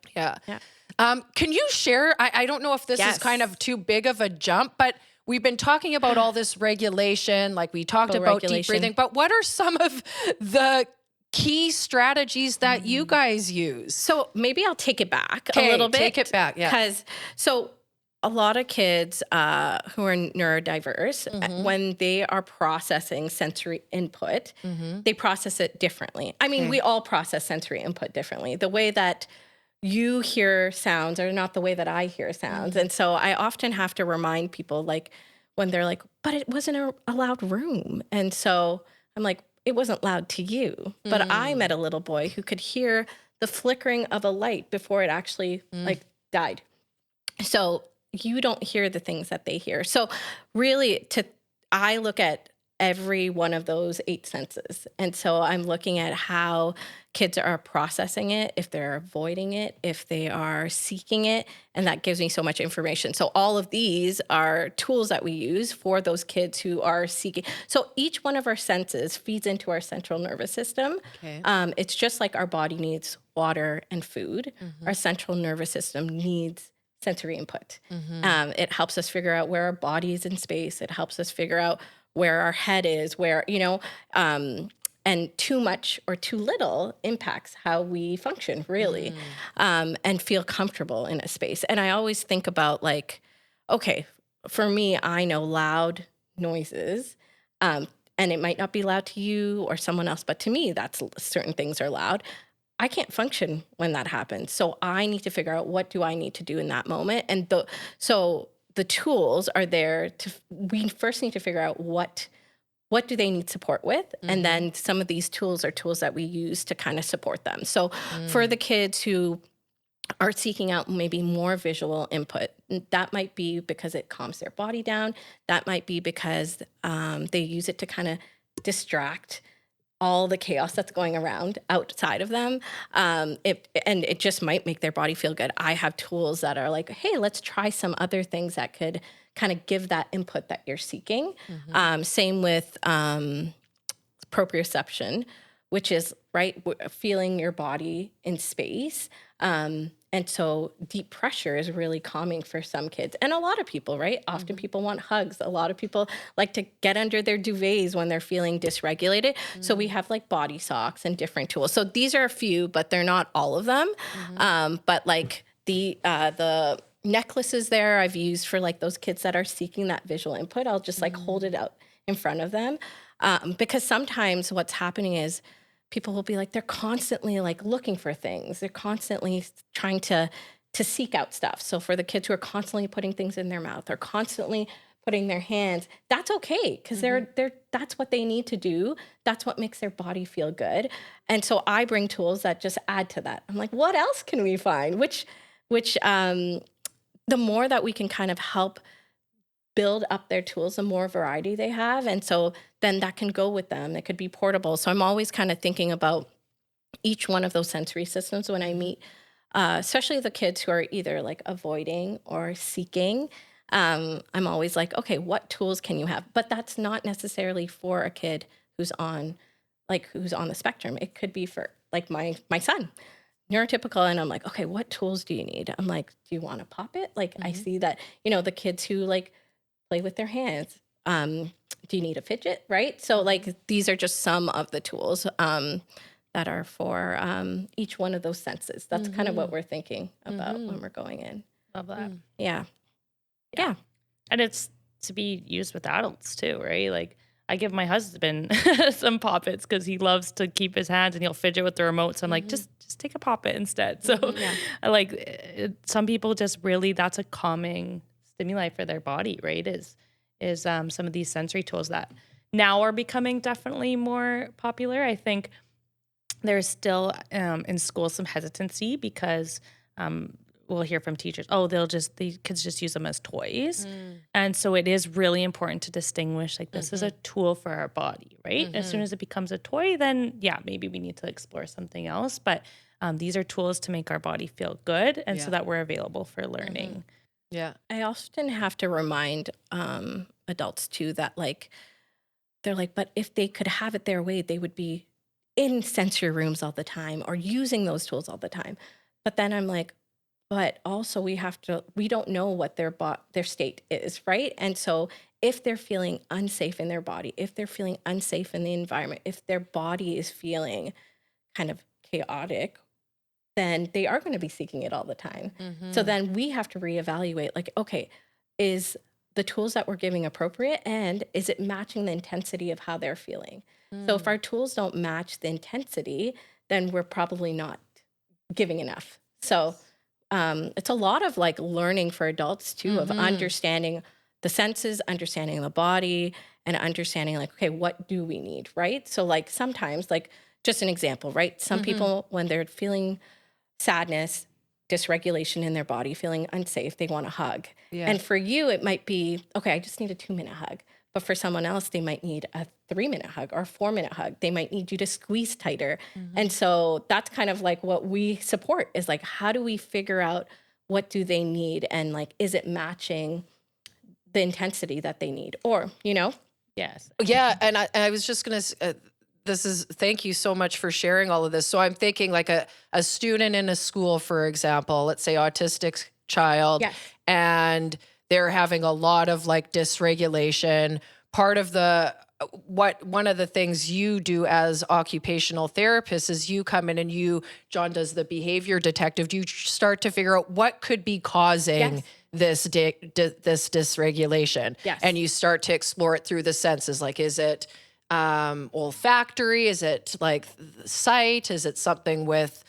Can you share? I don't know if this is kind of too big of a jump, but we've been talking about all this regulation, like we talked about deep breathing, but what are some of the key strategies that you guys use? So maybe I'll take it back a little bit. Take it back, yeah. Because a lot of kids who are neurodiverse, when they are processing sensory input, they process it differently. I mean, we all process sensory input differently. The way that you hear sounds are not the way that I hear sounds. And so I often have to remind people, like, when they're like, but it wasn't a loud room. And so I'm like, it wasn't loud to you. But I met a little boy who could hear the flickering of a light before it actually died. So you don't hear the things that they hear. So really, I look at every one of those 8 senses. And so I'm looking at how kids are processing it, if they're avoiding it, if they are seeking it, and that gives me so much information. So all of these are tools that we use for those kids who are seeking. So each one of our senses feeds into our central nervous system. Okay. It's just like our body needs water and food. Our central nervous system needs sensory input. It helps us figure out where our body is in space. It helps us figure out where our head is, where, and too much or too little impacts how we function, really, and feel comfortable in a space. And I always think about, like, okay, for me, I know loud noises and it might not be loud to you or someone else, but to me, that's certain things are loud. I can't function when that happens. So I need to figure out what do I need to do in that moment. And so the tools are there we first need to figure out what do they need support with? And then some of these tools are tools that we use to kind of support them. So for the kids who are seeking out maybe more visual input, that might be because it calms their body down. That might be because they use it to kind of distract all the chaos that's going around outside of them. It just might make their body feel good. I have tools that are like, hey, let's try some other things that could kind of give that input that you're seeking. Same with proprioception, which is feeling your body in space. And so deep pressure is really calming for some kids and a lot of people, right? Often people want hugs. A lot of people like to get under their duvets when they're feeling dysregulated. So we have like body socks and different tools. So these are a few, but they're not all of them. But like the necklaces there I've used for like those kids that are seeking that visual input. I'll just like hold it out in front of them. Because sometimes what's happening is people will be like, they're constantly like looking for things. They're constantly trying to seek out stuff. So for the kids who are constantly putting things in their mouth or constantly putting their hands, that's okay. Cause that's what they need to do. That's what makes their body feel good. And so I bring tools that just add to that. I'm like, what else can we find? Which the more that we can kind of help build up their tools, the more variety they have. And so then that can go with them. It could be portable. So I'm always kind of thinking about each one of those sensory systems when I meet, especially the kids who are either like avoiding or seeking. I'm always like, okay, what tools can you have? But that's not necessarily for a kid who's on the spectrum. It could be for like my son, neurotypical. And I'm like, okay, what tools do you need? I'm like, do you want to pop it? Like I see that, the kids who like play with their hands. Do you need a fidget? Right. So like, these are just some of the tools that are for each one of those senses. That's kind of what we're thinking about when we're going in. Love that. Yeah. And it's to be used with adults too, right? Like I give my husband some Pop-Its because he loves to keep his hands and he'll fidget with the remote. So I'm like, just take a Pop-It instead. So I like some people just really, that's a calming stimuli for their body, right? Is some of these sensory tools that now are becoming definitely more popular. I think there's still in school some hesitancy because we'll hear from teachers, the kids just use them as toys. And so it is really important to distinguish, like this is a tool for our body, right? As soon as it becomes a toy, then maybe we need to explore something else. But these are tools to make our body feel good and so that we're available for learning. Yeah. I often have to remind adults too that like, they're like, but if they could have it their way, they would be in sensory rooms all the time or using those tools all the time. But then I'm like, but also we don't know what their state is, right? And so if they're feeling unsafe in their body, if they're feeling unsafe in the environment, if their body is feeling kind of chaotic, then they are going to be seeking it all the time. So then we have to reevaluate, like, okay, is the tools that we're giving appropriate and is it matching the intensity of how they're feeling? So if our tools don't match the intensity, then we're probably not giving enough. So it's a lot of like learning for adults too, of understanding the senses, understanding the body, and understanding like, okay, what do we need, right? So like sometimes, like just an example, right? Some people, when they're feeling sadness, dysregulation in their body, feeling unsafe, they want a hug. Yeah. And for you, it might be, okay, I just need a 2-minute hug. But for someone else, they might need a 3-minute hug or a 4-minute hug. They might need you to squeeze tighter. And so that's kind of like what we support is like, how do we figure out what do they need? And like, is it matching the intensity that they need? Or, Yes. Yeah. And I was just going to, thank you so much for sharing all of this. So I'm thinking like a student in a school, for example, let's say autistic child, and they're having a lot of like dysregulation. Part of one of the things you do as occupational therapists is you come in and John does the behavior detective. You start to figure out what could be causing this this dysregulation. Yes. And you start to explore it through the senses. Like, is it olfactory? Is it like sight? Is it something with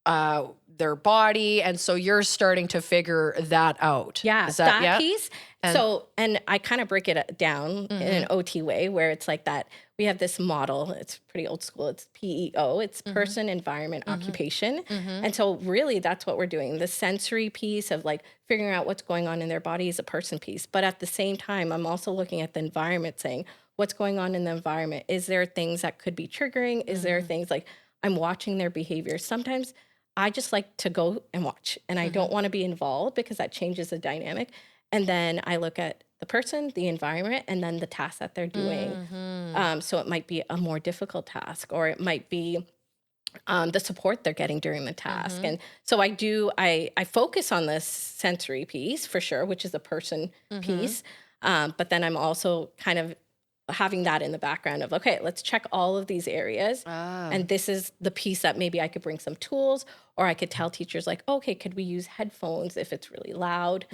their body? And so you're starting to figure that out. Yeah, Is that piece. And- And I kind of break it down in an OT way where it's like that. We have this model. It's pretty old school. It's PEO. It's person, environment, occupation. And so really that's what we're doing. The sensory piece of like figuring out what's going on in their body is a person piece. But at the same time, I'm also looking at the environment saying, what's going on in the environment? Is there things that could be triggering? Is there things like I'm watching their behavior? Sometimes I just like to go and watch and I don't want to be involved because that changes the dynamic. And then I look at the person, the environment, and then the task that they're doing. So it might be a more difficult task, or it might be the support they're getting during the task. And so I focus on this sensory piece for sure, which is the person piece. But then I'm also kind of having that in the background of, okay, let's check all of these areas. And this is the piece that maybe I could bring some tools, or I could tell teachers like, okay, could we use headphones if it's really loud?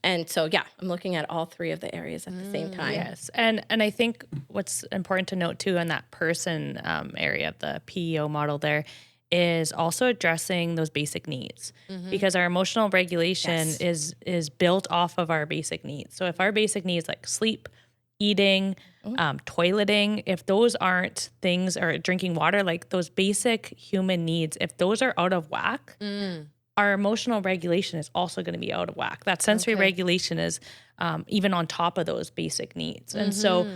And so, yeah, I'm looking at all three of the areas at the same time. Yes. And I think what's important to note too in that person area of the PEO model there is also addressing those basic needs, because our emotional regulation is built off of our basic needs. So if our basic needs like sleep, eating, toileting, if those aren't things, or drinking water, like those basic human needs, if those are out of whack, our emotional regulation is also going to be out of whack. That sensory regulation is even on top of those basic needs. And so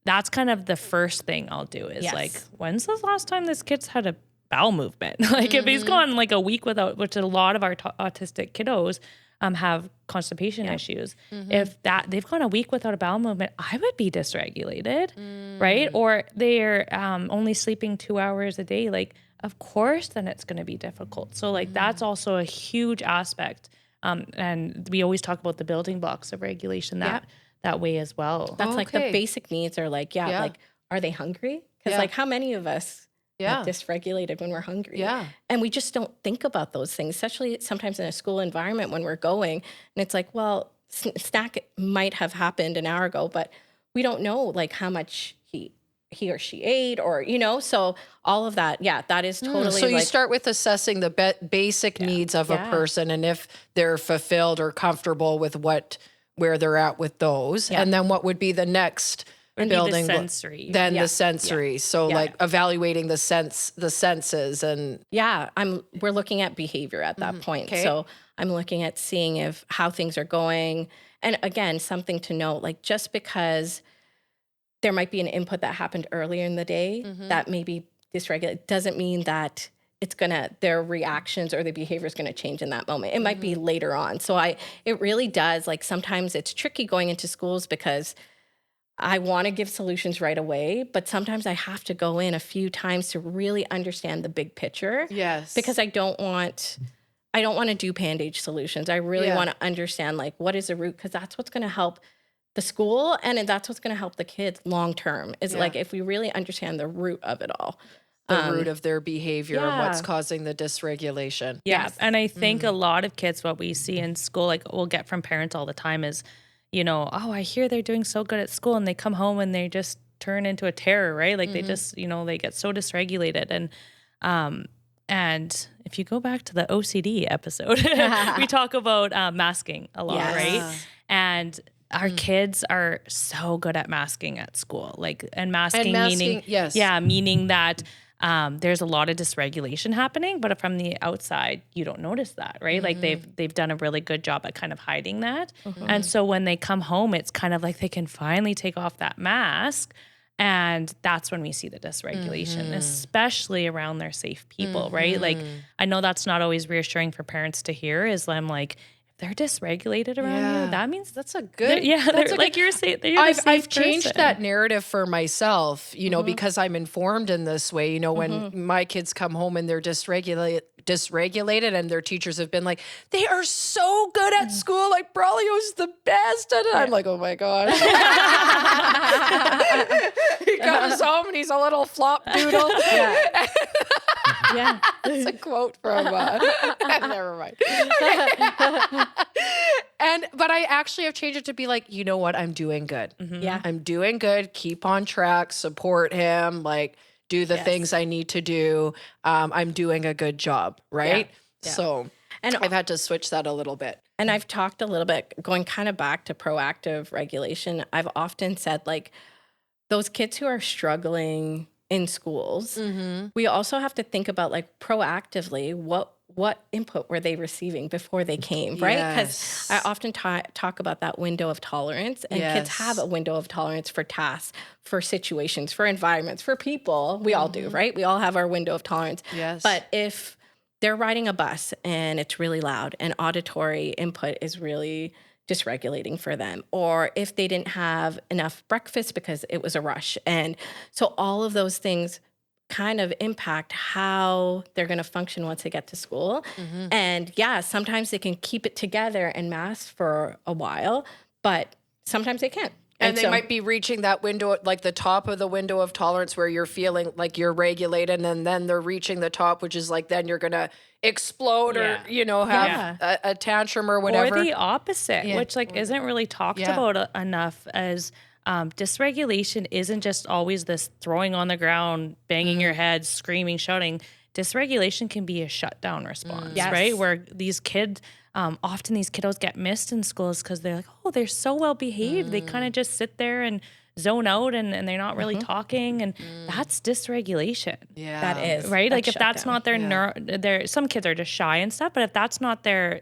that's kind of the first thing I'll do is like, when's the last time this kid's had a bowel movement? Like if he's gone like a week without, which a lot of our autistic kiddos have constipation issues. If that they've gone a week without a bowel movement, I would be dysregulated, right? Or they're only sleeping 2 hours a day. Like, of course, then it's going to be difficult. So like that's also a huge aspect. And we always talk about the building blocks of regulation that way as well. That's like the basic needs are like, like, are they hungry? Because like how many of us get dysregulated when we're hungry? Yeah. And we just don't think about those things, especially sometimes in a school environment when we're going. And it's like, well, snack might have happened an hour ago, but we don't know like how much he or she ate, or, so all of that. Yeah, that is totally. So you start with assessing the basic needs of a person, and if they're fulfilled or comfortable with where they're at with those. And then what would be the next building? The sensory. Then the sensory. So like evaluating the senses and. Yeah, we're looking at behavior at that point. Okay. So I'm looking at seeing how things are going. And again, something to note, like just because there might be an input that happened earlier in the day that may be dysregulated doesn't mean that their reactions or the behavior is going to change in that moment. It might be later on. So it really does, like sometimes it's tricky going into schools because I want to give solutions right away, but sometimes I have to go in a few times to really understand the big picture. Yes. Because I don't want to do bandage solutions. I really want to understand like what is the root, because that's what's going to help the school, and that's what's going to help the kids long term is like if we really understand the root of it all. The root of their behavior and what's causing the dysregulation. Yeah. Yes. And I think a lot of kids, what we see in school, like we'll get from parents all the time is, oh, I hear they're doing so good at school, and they come home and they just turn into a terror, right? Like they just, they get so dysregulated. And if you go back to the OCD episode, we talk about masking a lot, right? And our kids are so good at masking at school, masking meaning, meaning that there's a lot of dysregulation happening, but from the outside, you don't notice that, right? Like they've done a really good job at kind of hiding that. And so when they come home, it's kind of like they can finally take off that mask. And that's when we see the dysregulation, especially around their safe people, right? Like, I know that's not always reassuring for parents to hear is I'm like, they're dysregulated around you. That means that's a good. They're like you're safe. I've changed that narrative for myself, because I'm informed in this way. When my kids come home and they're dysregulated, and their teachers have been like, they are so good at school. Like Braulio's the best at it. I'm like, oh my gosh. He comes home and he's a little flop doodle. Yeah. That's a quote from, never mind. But I actually have changed it to be like, you know what? I'm doing good. Yeah. I'm doing good. Keep on track, support him, like do the things I need to do. I'm doing a good job. Right. Yeah. So, And I've had to switch that a little bit. And I've talked a little bit, going kind of back to proactive regulation. I've often said, like, those kids who are struggling in schools, we also have to think about, like, proactively, what input were they receiving before they came, right? Because I often talk about that window of tolerance, and kids have a window of tolerance for tasks, for situations, for environments, for people. We all do, right? We all have our window of tolerance. Yes. But if they're riding a bus and it's really loud and auditory input is really dysregulating for them, or if they didn't have enough breakfast because it was a rush. And so all of those things kind of impact how they're going to function once they get to school. And yeah, sometimes they can keep it together and mask for a while, but sometimes they can't. And they so- might be reaching that window, like the top of the window of tolerance where you're feeling like you're regulated, and then they're reaching the top, which is like then you're going to explode or, have a tantrum or whatever. Or the opposite, which like isn't really talked about enough, as dysregulation isn't just always this throwing on the ground, banging your head, screaming, shouting. Dysregulation can be a shutdown response, right? Where these kids, often these kiddos get missed in schools because they're like, oh, they're so well behaved. They kind of just sit there and zone out and they're not really talking. And that's dysregulation. Yeah. That is. Right? That's Like if that's shutdown. not their some kids are just shy and stuff, but if that's not their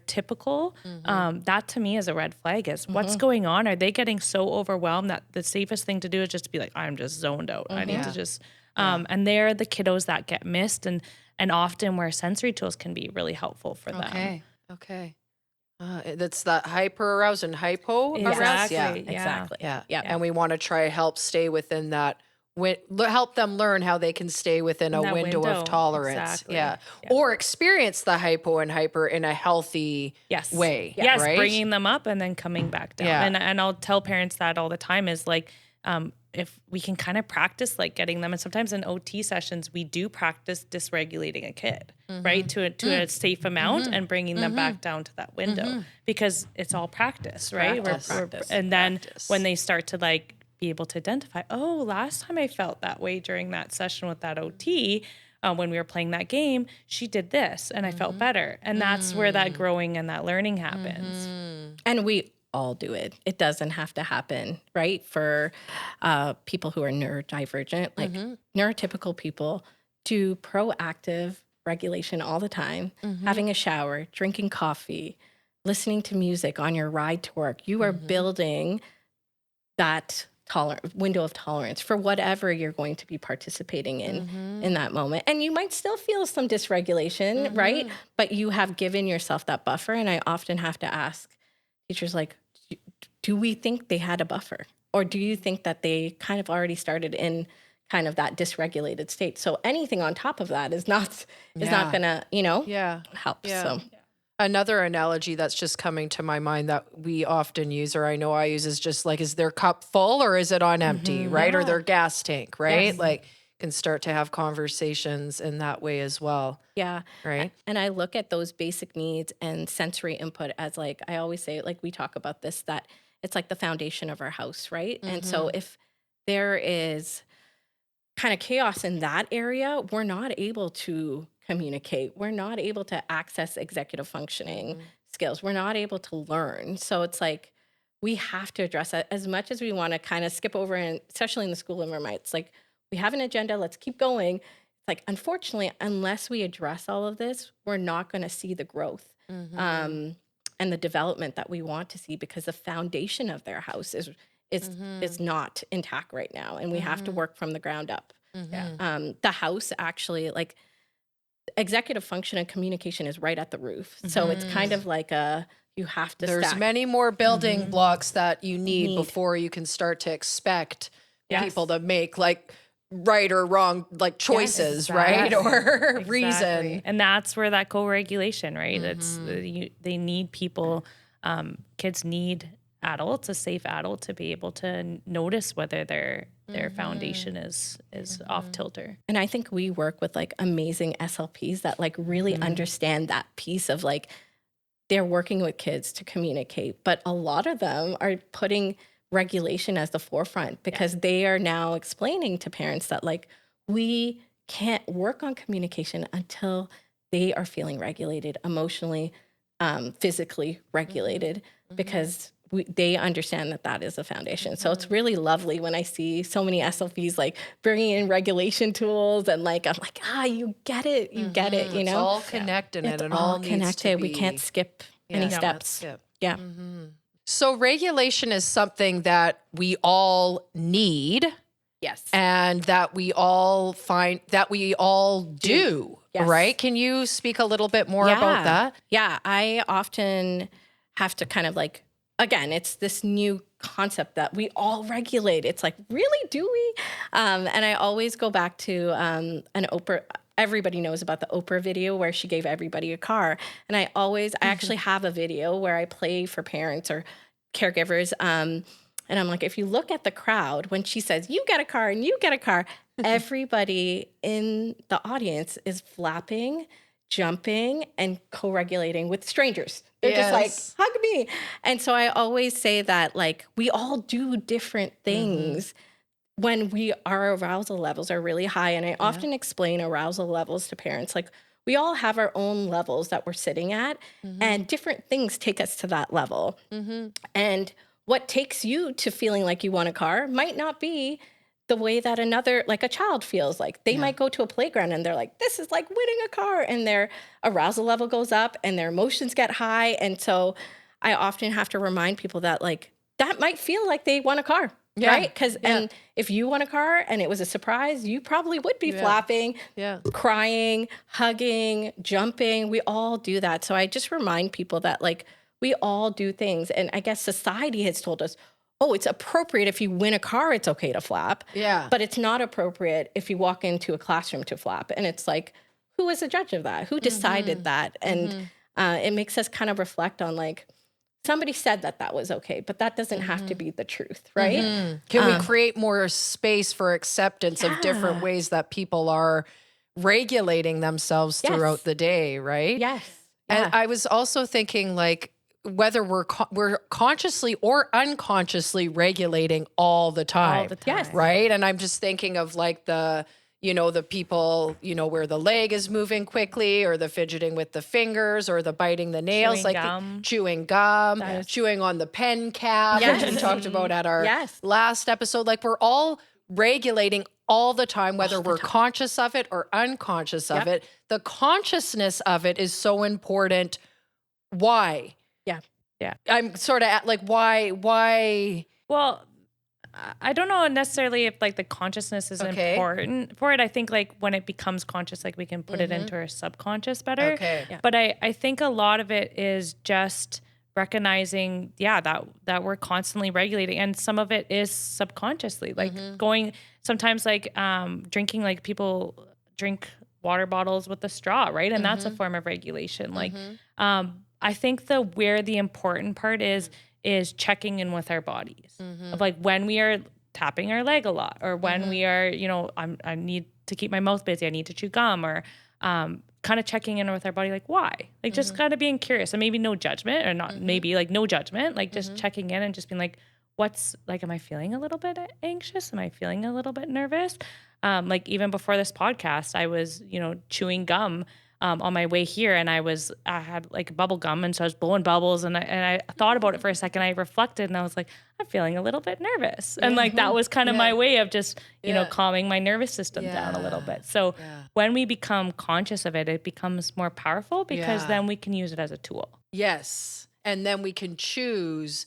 typical, that to me is a red flag. Is what's going on? Are they getting so overwhelmed that the safest thing to do is just to be like, I'm just zoned out. I need to just and they're the kiddos that get missed, and often where sensory tools can be really helpful for them. Okay. That's that hyper aroused and hypo aroused. Exactly. Exactly. Yeah. Yeah. And we want to try help stay within that. Help them learn how they can stay within a That window window. of tolerance. Exactly. Yeah. Yeah. Or experience the hypo and hyper in a healthy way. Yes, Right? bringing them up and then coming back down. Yeah. And I'll tell parents that all the time is like, if we can kind of practice like getting them, and sometimes in OT sessions, we do practice dysregulating a kid, right? To a safe amount and bringing them back down to that window because it's all practice, right? And then when they start to like be able to identify, oh, last time I felt that way during that session with that OT, when we were playing that game, she did this and I felt better. And that's where that growing and that learning happens. And we all do it. It doesn't have to happen, right? For people who are neurodivergent, like neurotypical people, do proactive regulation all the time, having a shower, drinking coffee, listening to music on your ride to work. You are building that window of tolerance for whatever you're going to be participating in that moment. And you might still feel some dysregulation, right? But you have given yourself that buffer. And I often have to ask teachers, like, do we think they had a buffer? Or do you think that they kind of already started in kind of that dysregulated state? So anything on top of that is not gonna, help. Yeah. So Another analogy that's just coming to my mind that we often use, or I know I use, is just like, is their cup full or is it on empty, right? Or their gas tank, right? Yes. Like, can start to have conversations in that way as well. yeah. Right. And I look at those basic needs and sensory input as, like, I always say, like, we talk about this, that it's like the foundation of our house, right? And so if there is kind of chaos in that area, we're not able to communicate. We're not able to access executive functioning skills. We're not able to learn. So it's like, we have to address that as much as we want to kind of skip over, and especially in the school environment. It's like, we have an agenda, let's keep going. It's like, unfortunately, unless we address all of this, we're not going to see the growth and the development that we want to see, because the foundation of their house is not intact right now, and we have to work from the ground up. The house actually, like, executive function and communication is right at the roof, so it's kind of like you have to. There's stack. many more building blocks that you need before you can start to expect people to make like right or wrong, like choices, right? Or reason. And that's where that co-regulation, right? It's they need people, kids need adults, a safe adult, to be able to notice whether their foundation is off tilter. And I think we work with like amazing SLPs that like really understand that piece of like, they're working with kids to communicate, but a lot of them are putting regulation as the forefront because they are now explaining to parents that like we can't work on communication until they are feeling regulated emotionally, physically regulated, because they understand that that is a foundation. So it's really lovely when I see so many SLPs like bringing in regulation tools and like I'm like, you get it, you get it, you It's know, all connected it's and it all all needs connected. to We be. can't skip any Yeah, steps. that's it. Yeah. So regulation is something that we all need Yes. and that we all find that we all do, Yes. right? Can you speak a little bit more about that? Yeah, I often have to kind of like, again, it's this new concept that we all regulate. It's like, really, do we? And I always go back to an Oprah. Everybody knows about the Oprah video where she gave everybody a car. And I actually have a video where I play for parents or caregivers. And I'm like, if you look at the crowd, when she says, you get a car and you get a car, everybody in the audience is flapping, jumping, and co-regulating with strangers. They're just like, hug me. And so I always say that like we all do different things when our arousal levels are really high. And I often explain arousal levels to parents. Like we all have our own levels that we're sitting at and different things take us to that level. And what takes you to feeling like you want a car might not be the way that like a child feels. Like they might go to a playground and they're like, this is like winning a car. And their arousal level goes up and their emotions get high. And so I often have to remind people that like, that might feel like they want a car. Right? Because and if you want a car and it was a surprise, you probably would be flapping, crying, hugging, jumping. We all do that. So I just remind people that like we all do things. And I guess society has told us, oh, it's appropriate if you win a car, it's okay to flap. Yeah. But it's not appropriate if you walk into a classroom to flap. And it's like, who is the judge of that? Who decided that? And it makes us kind of reflect on like, somebody said that was okay, but that doesn't have to be the truth, right? Can we create more space for acceptance of different ways that people are regulating themselves throughout the day, right? Yes. And I was also thinking like whether we're consciously or unconsciously regulating all the time. All the time. Yes. Right? And I'm just thinking of like the people, where the leg is moving quickly or the fidgeting with the fingers or the biting the nails, chewing gum, chewing on the pen cap, which we talked about at our last episode. Like we're all regulating all the time, whether we're conscious of it or unconscious of it. The consciousness of it is so important. Why? Yeah. I'm sort of at like, why? Well, I don't know necessarily if like the consciousness is important for it. I think like when it becomes conscious, like we can put it into our subconscious better. Okay. Yeah. But I think a lot of it is just recognizing, that we're constantly regulating, and some of it is subconsciously, like sometimes like drinking, like people drink water bottles with a straw, right? And that's a form of regulation. Like I think where the important part is checking in with our bodies of like when we are tapping our leg a lot or when we are, I need to keep my mouth busy. I need to chew gum or kind of checking in with our body. Like why? Like just kind of being curious and maybe no judgment or not, maybe like no judgment, like just checking in and just being like, what's like, am I feeling a little bit anxious? Am I feeling a little bit nervous? Like even before this podcast, I was, chewing gum on my way here, and I had like bubble gum, and so I was blowing bubbles, and I thought about it for a second. I reflected, and I was like, I'm feeling a little bit nervous, and like that was kind of my way of just calming my nervous system down a little bit. So when we become conscious of it, it becomes more powerful because then we can use it as a tool. Yes, and then we can choose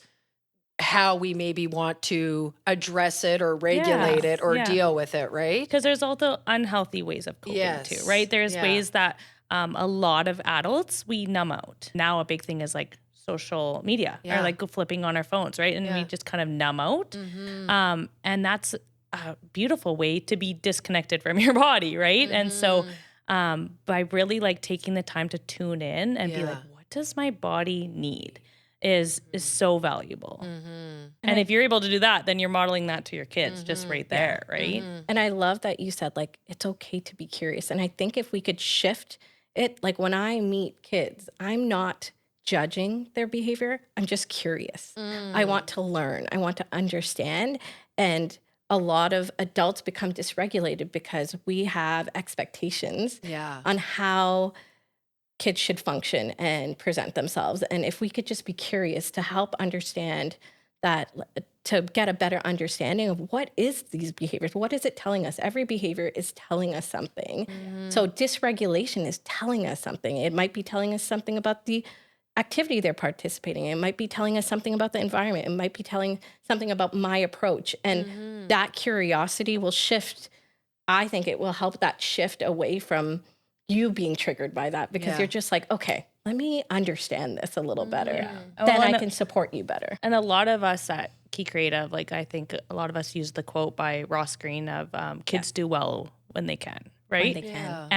how we maybe want to address it or regulate it or deal with it, right? Because there's also unhealthy ways of coping too, right? There's ways that a lot of adults, we numb out. Now a big thing is like social media or like flipping on our phones, right? And we just kind of numb out. And that's a beautiful way to be disconnected from your body, right? And so by really like taking the time to tune in and be like, what does my body need? Is so valuable. And if you're able to do that, then you're modeling that to your kids just right there, right? And I love that you said like it's okay to be curious. And I think if we could shift it, like when I meet kids, I'm not judging their behavior. I'm just curious. I want to learn. I want to understand. And a lot of adults become dysregulated because we have expectations on how kids should function and present themselves. And if we could just be curious to help understand that, to get a better understanding of what is these behaviors, what is it telling us? Every behavior is telling us something. So dysregulation is telling us something. It might be telling us something about the activity they're participating in. It might be telling us something about the environment. It might be telling something about my approach. And that curiosity will shift. I think it will help that shift away from you being triggered by that, because you're just like, okay, let me understand this a little better. Then I can support you better. And a lot of us at Key Creative, like I think a lot of us use the quote by Ross Greene of kids do well when they can, right? When they can.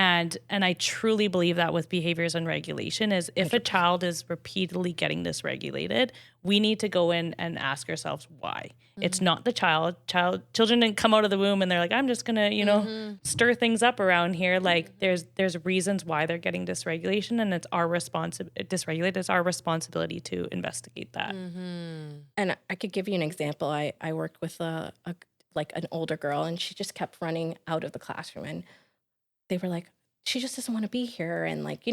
And I truly believe that with behaviors and regulation is if a child is repeatedly getting dysregulated, we need to go in and ask ourselves why. It's not the children didn't come out of the womb and they're like, I'm just gonna, stir things up around here. Like there's reasons why they're getting dysregulation, and it's our dysregulated. It's our responsibility to investigate that. And I could give you an example. I worked with an older girl, and she just kept running out of the classroom, and they were like, she just doesn't want to be here. And like,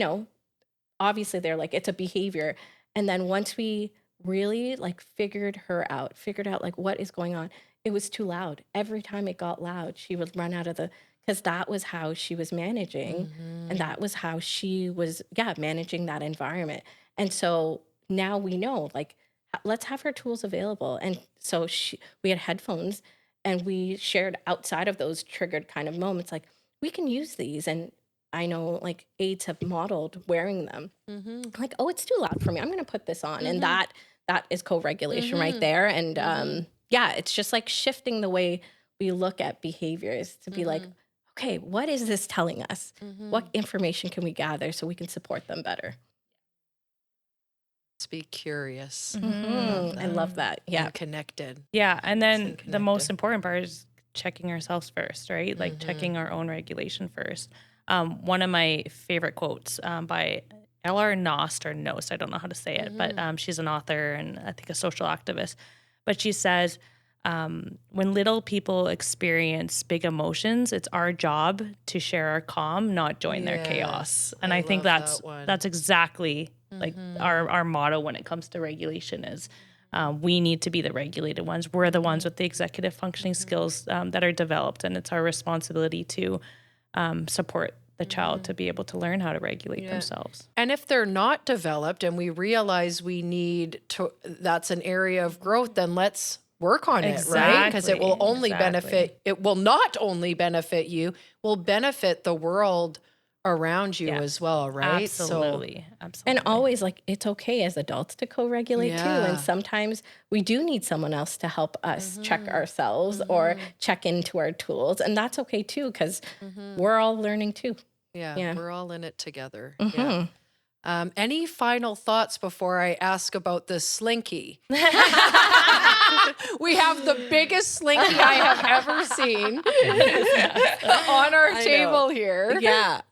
obviously they're like, it's a behavior. And then once we really like figured out like what is going on, it was too loud. Every time it got loud, she would run out of because that was how she was managing. And that was how she was, managing that environment. And so now we know, like, let's have her tools available. And so we had headphones, and we shared outside of those triggered kind of moments, like, we can use these. And I know like aides have modeled wearing them. Like, oh, it's too loud for me. I'm going to put this on. And that is co-regulation right there. And it's just like shifting the way we look at behaviors to be like, okay, what is this telling us? What information can we gather so we can support them better? Let's be curious. I love that. Yeah. And connected. Yeah. And then the most important part is checking ourselves first, right? Like checking our own regulation first. One of my favorite quotes by L.R. Nost, I don't know how to say it, but she's an author and I think a social activist. But she says, when little people experience big emotions, it's our job to share our calm, not join their chaos. And I think that's exactly like our motto when it comes to regulation is we need to be the regulated ones. We're the ones with the executive functioning skills that are developed, and it's our responsibility to support the child to be able to learn how to regulate themselves. And if they're not developed and we realize we need to, that's an area of growth, then let's work on it, right? Because it will only benefit, it will not only benefit you, will benefit the world around you as well, right? Absolutely. Absolutely. And always like, it's okay as adults to co-regulate too. And sometimes we do need someone else to help us check ourselves or check into our tools. And that's okay too, because we're all learning too. Yeah, we're all in it together. Any final thoughts before I ask about the slinky? We have the biggest slinky I have ever seen on our table here. Yeah.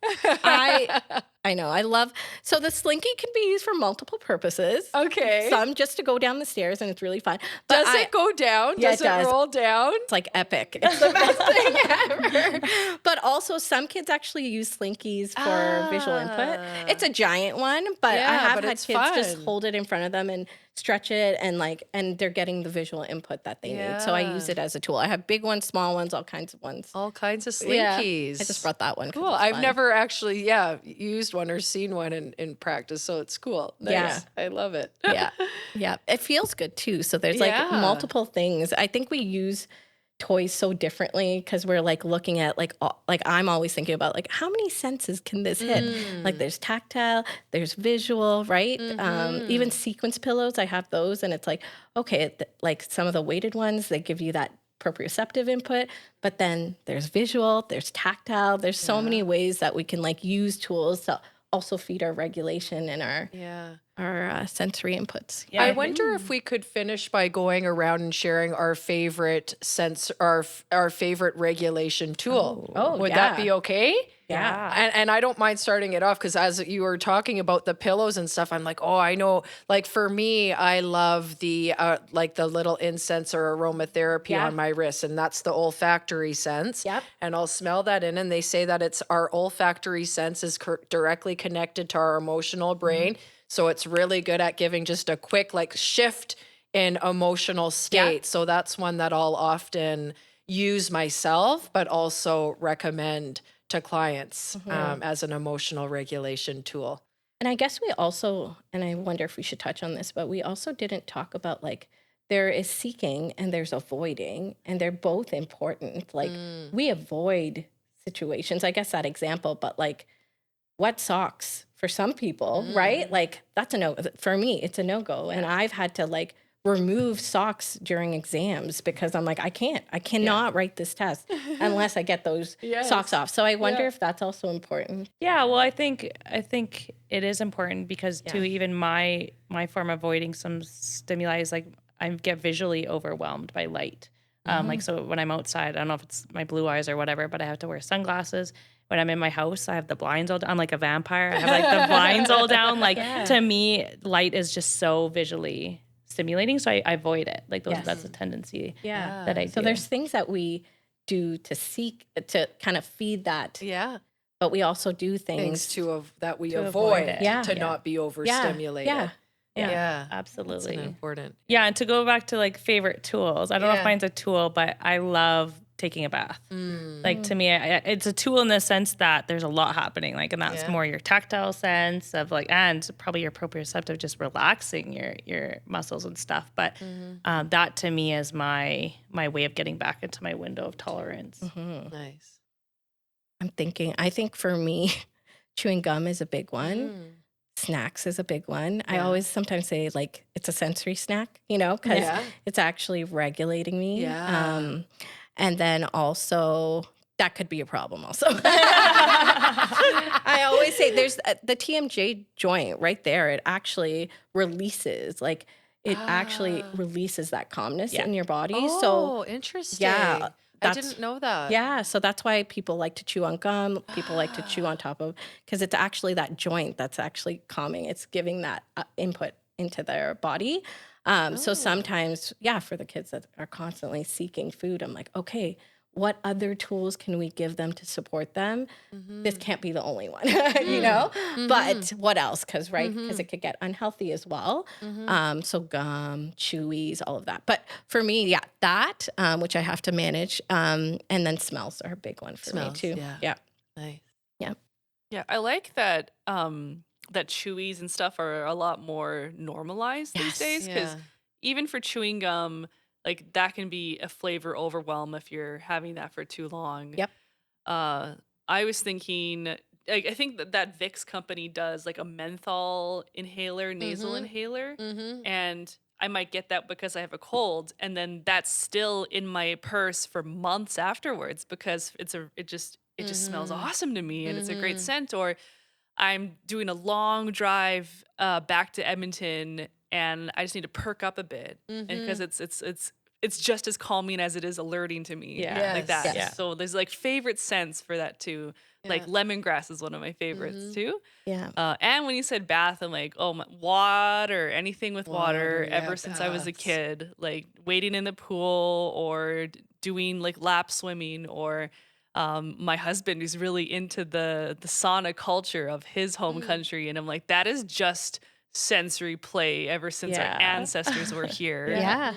I know. I love, so the slinky can be used for multiple purposes. Okay. Some just to go down the stairs, and it's really fun. But Does it go down? Yeah, Does it roll down? It's like epic. It's the best thing ever. But also some kids actually use slinkies for visual input. It's a giant one, but I have had kids just hold it in front of them and stretch it, and they're getting the visual input that they need. So I use it as a tool. I have big ones, small ones, all kinds of ones. All kinds of slinkies. I just brought that one. Cool. I've never actually, used one or seen one in practice, so it's cool. Nice. Yeah. I love it. Yeah. It feels good too. So there's like multiple things. I think we use toys so differently because we're like looking at like I'm always thinking about like how many senses can this hit? Like there's tactile, there's visual, right? Even sequence pillows, I have those, and it's like, okay, like some of the weighted ones, they give you that proprioceptive input, but then there's visual, there's tactile, there's so many ways that we can like use tools to also feed our regulation and our sensory inputs. I wonder if we could finish by going around and sharing our favorite our favorite regulation tool. Oh, would yeah. that be okay? Yeah. And I don't mind starting it off because as you were talking about the pillows and stuff, I'm like, oh, I know. Like for me, I love the like the little incense or aromatherapy on my wrist, and that's the olfactory sense. Yep. And I'll smell that in, and they say that it's our olfactory sense is directly connected to our emotional brain. So it's really good at giving just a quick like shift in emotional state. So that's one that I'll often use myself, but also recommend to clients as an emotional regulation tool. And I guess we also, and I wonder if we should touch on this, but we also didn't talk about like there is seeking and there's avoiding, and they're both important. Like we avoid situations, I guess that example, but like wet socks for some people, right? Like that's a no. For me, it's a no-go. And I've had to like remove socks during exams because I'm like, I cannot write this test unless I get those socks off. So I wonder if that's also important. Yeah, well, I think it is important because too, even my form of avoiding some stimuli is like I get visually overwhelmed by light. Like so when I'm outside, I don't know if it's my blue eyes or whatever, but I have to wear sunglasses. When I'm in my house, I have the blinds all down. I'm like a vampire. I have like the blinds all down. Like to me, light is just so visually stimulating, so I avoid it. Like that's a tendency that I do. So there's things that we do to seek to kind of feed that. Yeah. But we also do things that we avoid avoid it. to not be overstimulated. Yeah. Absolutely. That's important. Yeah, and to go back to like favorite tools, I don't know if mine's a tool, but I love taking a bath. Like to me, it's a tool in the sense that there's a lot happening, like, and that's more your tactile sense of like, and probably your proprioceptive, just relaxing your muscles and stuff. But that to me is my way of getting back into my window of tolerance. Nice. I think for me, chewing gum is a big one. Snacks is a big one. I always sometimes say like it's a sensory snack, because it's actually regulating me. Yeah. And then also that could be a problem also. I always say there's the TMJ joint right there. It actually releases that calmness in your body. Oh, so interesting. Yeah. I didn't know that. Yeah, so that's why people like to chew on gum. People like to chew on top of, because it's actually that joint that's actually calming. It's giving that input into their body. So sometimes, for the kids that are constantly seeking food, I'm like, okay, what other tools can we give them to support them? This can't be the only one, But what else? Because it could get unhealthy as well. So gum, chewies, all of that. But for me, that, which I have to manage. And then smells are a big one for me too. Yeah. Nice. Yeah, I like that that chewies and stuff are a lot more normalized these days, because even for chewing gum, like that can be a flavor overwhelm if you're having that for too long. Yep. I was thinking, I think that Vicks company does like a menthol inhaler, nasal inhaler, and I might get that because I have a cold, and then that's still in my purse for months afterwards because it just smells awesome to me, and it's a great scent. Or I'm doing a long drive back to Edmonton, and I just need to perk up a bit, and because it's just as calming as it is alerting to me, like that. Yes. So there's like favorite scents for that too. Like lemongrass is one of my favorites too. Yeah. And when you said bath, I'm like, oh, water, anything with water. Ever since I was a kid, like wading in the pool or doing like lap swimming, or my husband is really into the sauna culture of his home country, and I'm like, that is just sensory play ever since our ancestors were here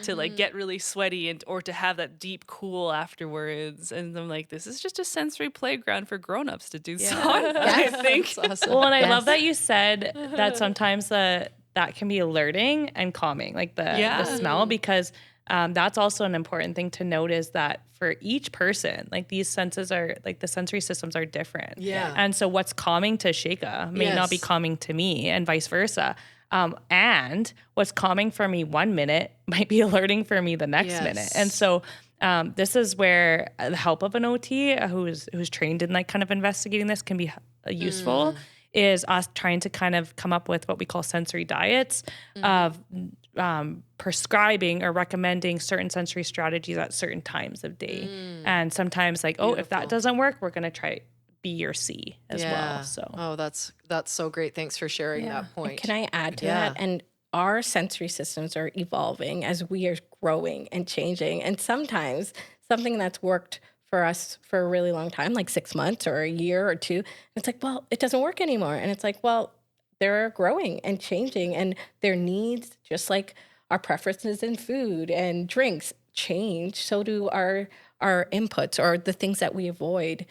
to like get really sweaty or to have that deep cool afterwards. And I'm like, this is just a sensory playground for grown-ups to do sauna, I think. Awesome. Well, and I love that you said that sometimes that can be alerting and calming, like the smell, because that's also an important thing to note, is that for each person, like these senses are, like the sensory systems are different. Yeah. And so what's calming to Sheka may not be calming to me, and vice versa. And what's calming for me 1 minute might be alerting for me the next minute. And so this is where the help of an OT who's trained in like kind of investigating this can be useful, is us trying to kind of come up with what we call sensory diets of prescribing or recommending certain sensory strategies at certain times of day. And sometimes like, oh, if that doesn't work, we're going to try B or C as well. So, oh, that's so great. Thanks for sharing that point. And can I add to that? And our sensory systems are evolving as we are growing and changing. And sometimes something that's worked for us for a really long time, like 6 months or a year or two, it's like, well, it doesn't work anymore. And it's like, well, they're growing and changing, and their needs, just like our preferences in food and drinks, change. So do our inputs or the things that we avoid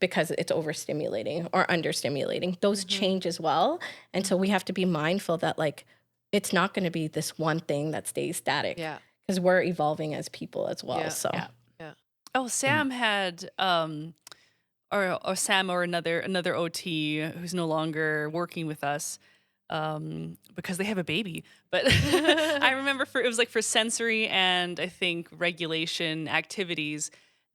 because it's overstimulating or understimulating. Those change as well. And so we have to be mindful that like it's not going to be this one thing that stays static. Yeah. Because we're evolving as people as well. So Oh, Sam had or Sam or another OT who's no longer working with us because they have a baby. But I remember it was like for sensory and I think regulation activities,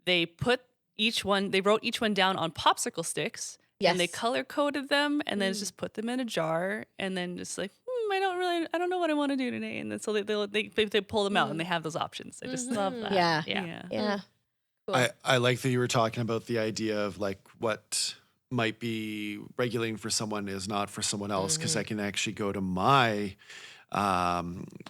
they wrote each one down on popsicle sticks. Yes. And they color coded them and then just put them in a jar and then just like, I don't know what I want to do today. And then so they pull them out and they have those options. I just love that. Yeah. Cool. I like that you were talking about the idea of like what might be regulating for someone is not for someone else, because I can actually go to my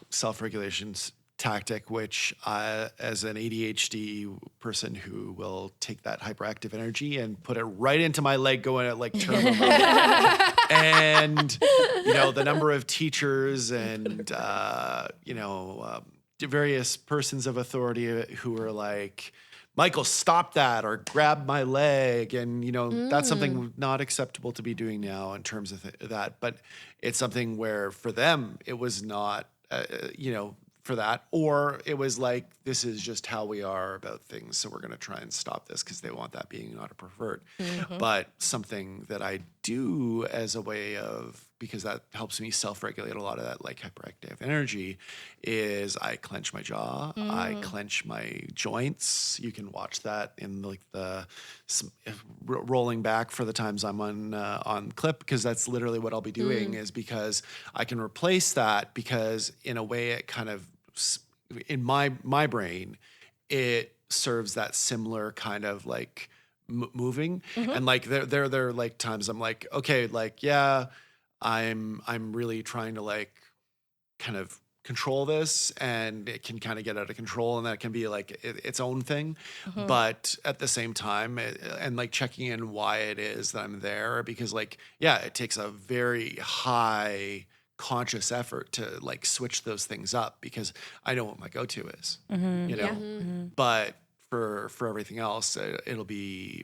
self-regulation tactic, which as an ADHD person who will take that hyperactive energy and put it right into my leg going at like turbo mode. And, the number of teachers and, various persons of authority who are like, Michael, stop that, or grab my leg. And, that's something not acceptable to be doing now in terms of that. But it's something where for them, it was not, for that, or it was like, this is just how we are about things. So we're going to try and stop this because they want that being not a preferred. But something that I do as a way of, because that helps me self-regulate a lot of that like hyperactive energy, is I clench my jaw, I clench my joints. You can watch that in like rolling back for the times I'm on clip, because that's literally what I'll be doing is because I can replace that, because in a way it kind of, in my brain, it serves that similar kind of like moving. And like there are like times I'm like, okay, like, yeah, I'm really trying to like kind of control this, and it can kind of get out of control, and that can be like its own thing. But at the same time, and like checking in why it is that I'm there, because like, yeah, it takes a very high conscious effort to like switch those things up, because I know what my go-to is, but for everything else, it'll be,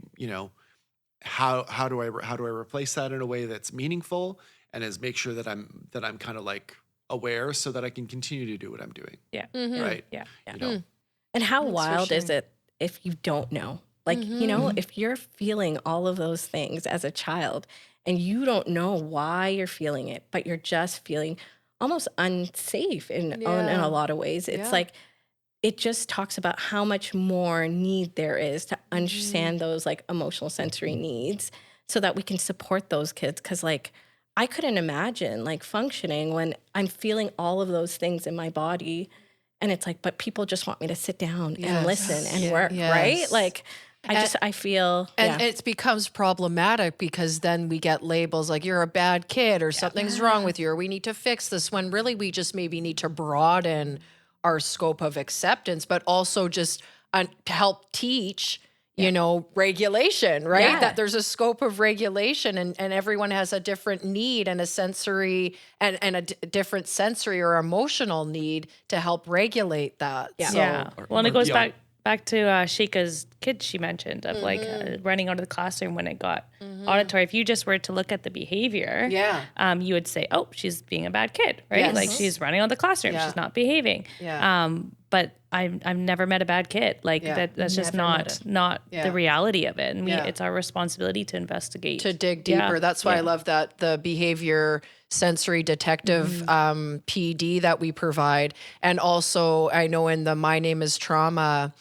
how do I replace that in a way that's meaningful, and is make sure that I'm kind of like aware, so that I can continue to do what I'm doing. Yeah. Right. Yeah. And how wild is it if you don't know? Like, if you're feeling all of those things as a child and you don't know why you're feeling it, but you're just feeling almost unsafe in a lot of ways. It's like, it just talks about how much more need there is to understand those like emotional sensory needs, so that we can support those kids. Cause like, I couldn't imagine like functioning when I'm feeling all of those things in my body. And it's like, but people just want me to sit down and listen and work, right? Like, I feel. And it becomes problematic, because then we get labels like you're a bad kid, or something's wrong with you, or we need to fix this, when really we just maybe need to broaden our scope of acceptance, but also just to help teach, regulation, right? Yeah. That there's a scope of regulation, and everyone has a different need and a sensory and a different sensory or emotional need to help regulate that. Yeah. So, Well, and it goes back to Sheka's kid she mentioned of like running out of the classroom when it got auditory. If you just were to look at the behavior, you would say, oh, she's being a bad kid, right? Yes. Like she's running out of the classroom. She's not behaving. But I've never met a bad kid. Like that's just not the reality of it. And it's our responsibility to investigate. To dig deeper. That's why I love that the behavior sensory detective PD that we provide. And also I know in the My Name is Trauma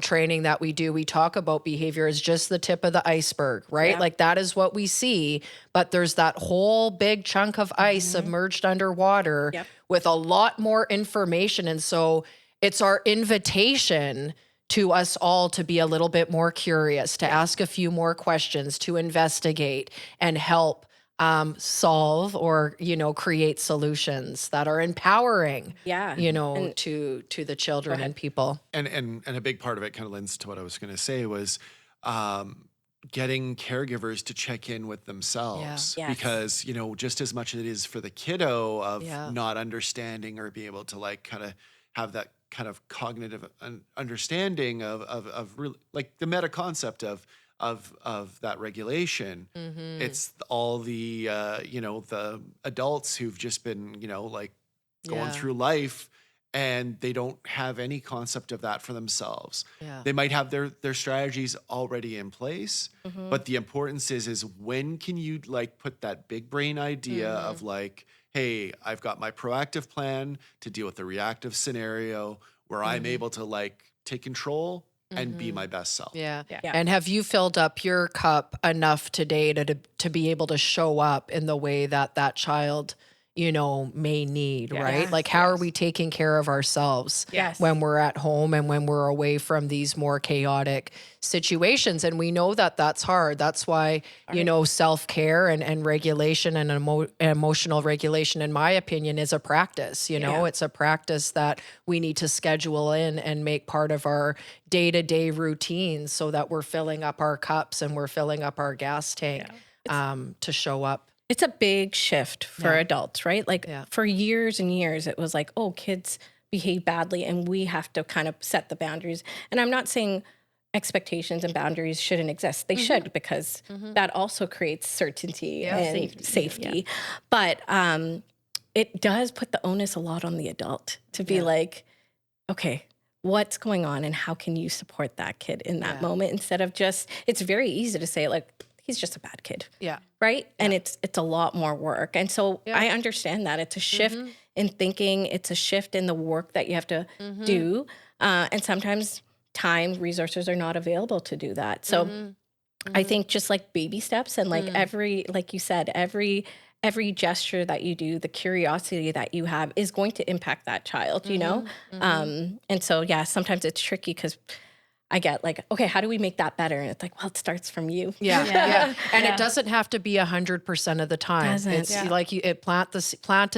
training that we do, we talk about behavior as just the tip of the iceberg, right? Yeah. Like that is what we see, but there's that whole big chunk of ice submerged underwater Yep. with a lot more information. And so it's our invitation to us all to be a little bit more curious, to ask a few more questions, to investigate and help solve or, create solutions that are empowering, Yeah. to the children and people. And a big part of it kind of lends to what I was going to say was getting caregivers to check in with themselves. Yeah. Yes. Because, just as much as it is for the kiddo of Yeah. not understanding or be able to like kind of have that kind of cognitive understanding of really like the meta concept of that regulation. It's all the the adults who've just been like going Yeah. through life and they don't have any concept of that for themselves. Yeah. They might have their strategies already in place, but the importance is when can you like put that big brain idea of like, hey, I've got my proactive plan to deal with the reactive scenario where I'm able to like take control and be my best self. Yeah. Yeah. And have you filled up your cup enough today to be able to show up in the way that child, may need, right? Yes, Like how are we taking care of ourselves Yes. when we're at home and when we're away from these more chaotic situations? And we know that that's hard. That's why, self-care and regulation and emotional regulation, in my opinion, is a practice. It's a practice that we need to schedule in and make part of our day-to-day routines so that we're filling up our cups and we're filling up our gas tank to show up. It's a big shift for adults, right? Like Yeah. for years and years, it was like, oh, kids behave badly and we have to kind of set the boundaries. And I'm not saying expectations and boundaries shouldn't exist. They should, because that also creates certainty and safety. But it does put the onus a lot on the adult to be like, okay, what's going on and how can you support that kid in that moment, instead of just, it's very easy to say like, he's just a bad kid. Yeah. Right. And it's a lot more work. And so I understand that it's a shift in thinking. It's a shift in the work that you have to do. And sometimes time, resources are not available to do that. So I think just like baby steps and like like you said, every gesture that you do, the curiosity that you have is going to impact that child, And so, sometimes it's tricky because I get like, okay, how do we make that better? And it's like, well, it starts from you. Yeah. And it doesn't have to be 100% of the time. Doesn't. It's like plant a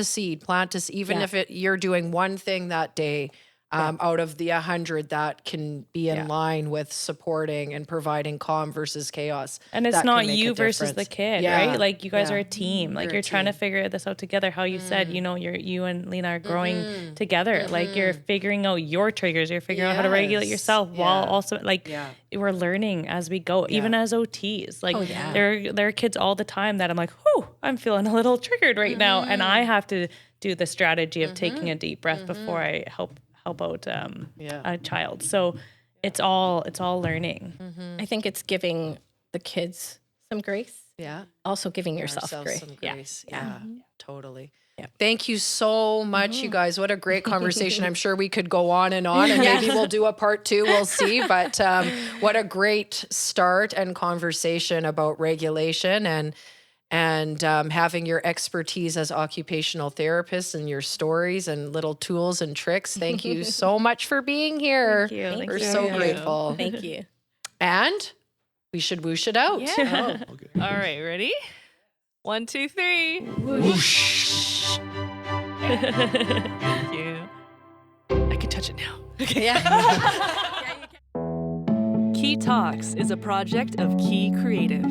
seed, even if you're doing one thing that day, out of the 100 that can be in line with supporting and providing calm versus chaos. And it's that not can make you a versus the difference. kid, Yeah. right? Like you guys Yeah. are a team. Like You're a you're trying to team. figure this out together. How you said, you and Lena are growing together. Like you're figuring out your triggers. You're figuring out how to regulate Yes. yourself while Yeah. also like we're learning as we go. Even as OTs, like there are kids all the time that I'm like, whew, I'm feeling a little triggered right now, and I have to do the strategy of taking a deep breath before I help out a child. So it's all learning. I think it's giving the kids some grace. Yeah. Also giving yourself Ourselves grace. some grace. Yeah. Totally. Yeah. Thank you so much, you guys. What a great conversation. I'm sure we could go on, and maybe we'll do a part 2. We'll see. But what a great start and conversation about regulation and having your expertise as occupational therapists and your stories and little tools and tricks. Thank you so much for being here. Thank you. We're Thank so you. grateful. Thank you. And we should whoosh it out. Yeah. Okay. All right, ready? 1, 2, 3. Thank you. I can touch it now. Okay. Key Talks is a project of Key Creative.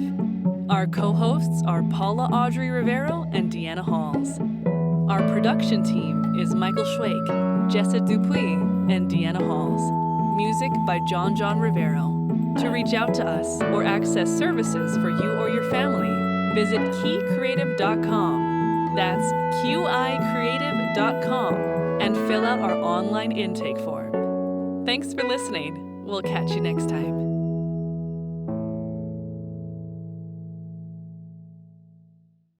Our co-hosts are Paula Audrey Rivero and Deanna Halls. Our production team is Michael Schwake, Jessa Dupuis, and Deanna Halls. Music by John Rivero. To reach out to us or access services for you or your family, visit keycreative.com. That's QICreative.com and fill out our online intake form. Thanks for listening. We'll catch you next time.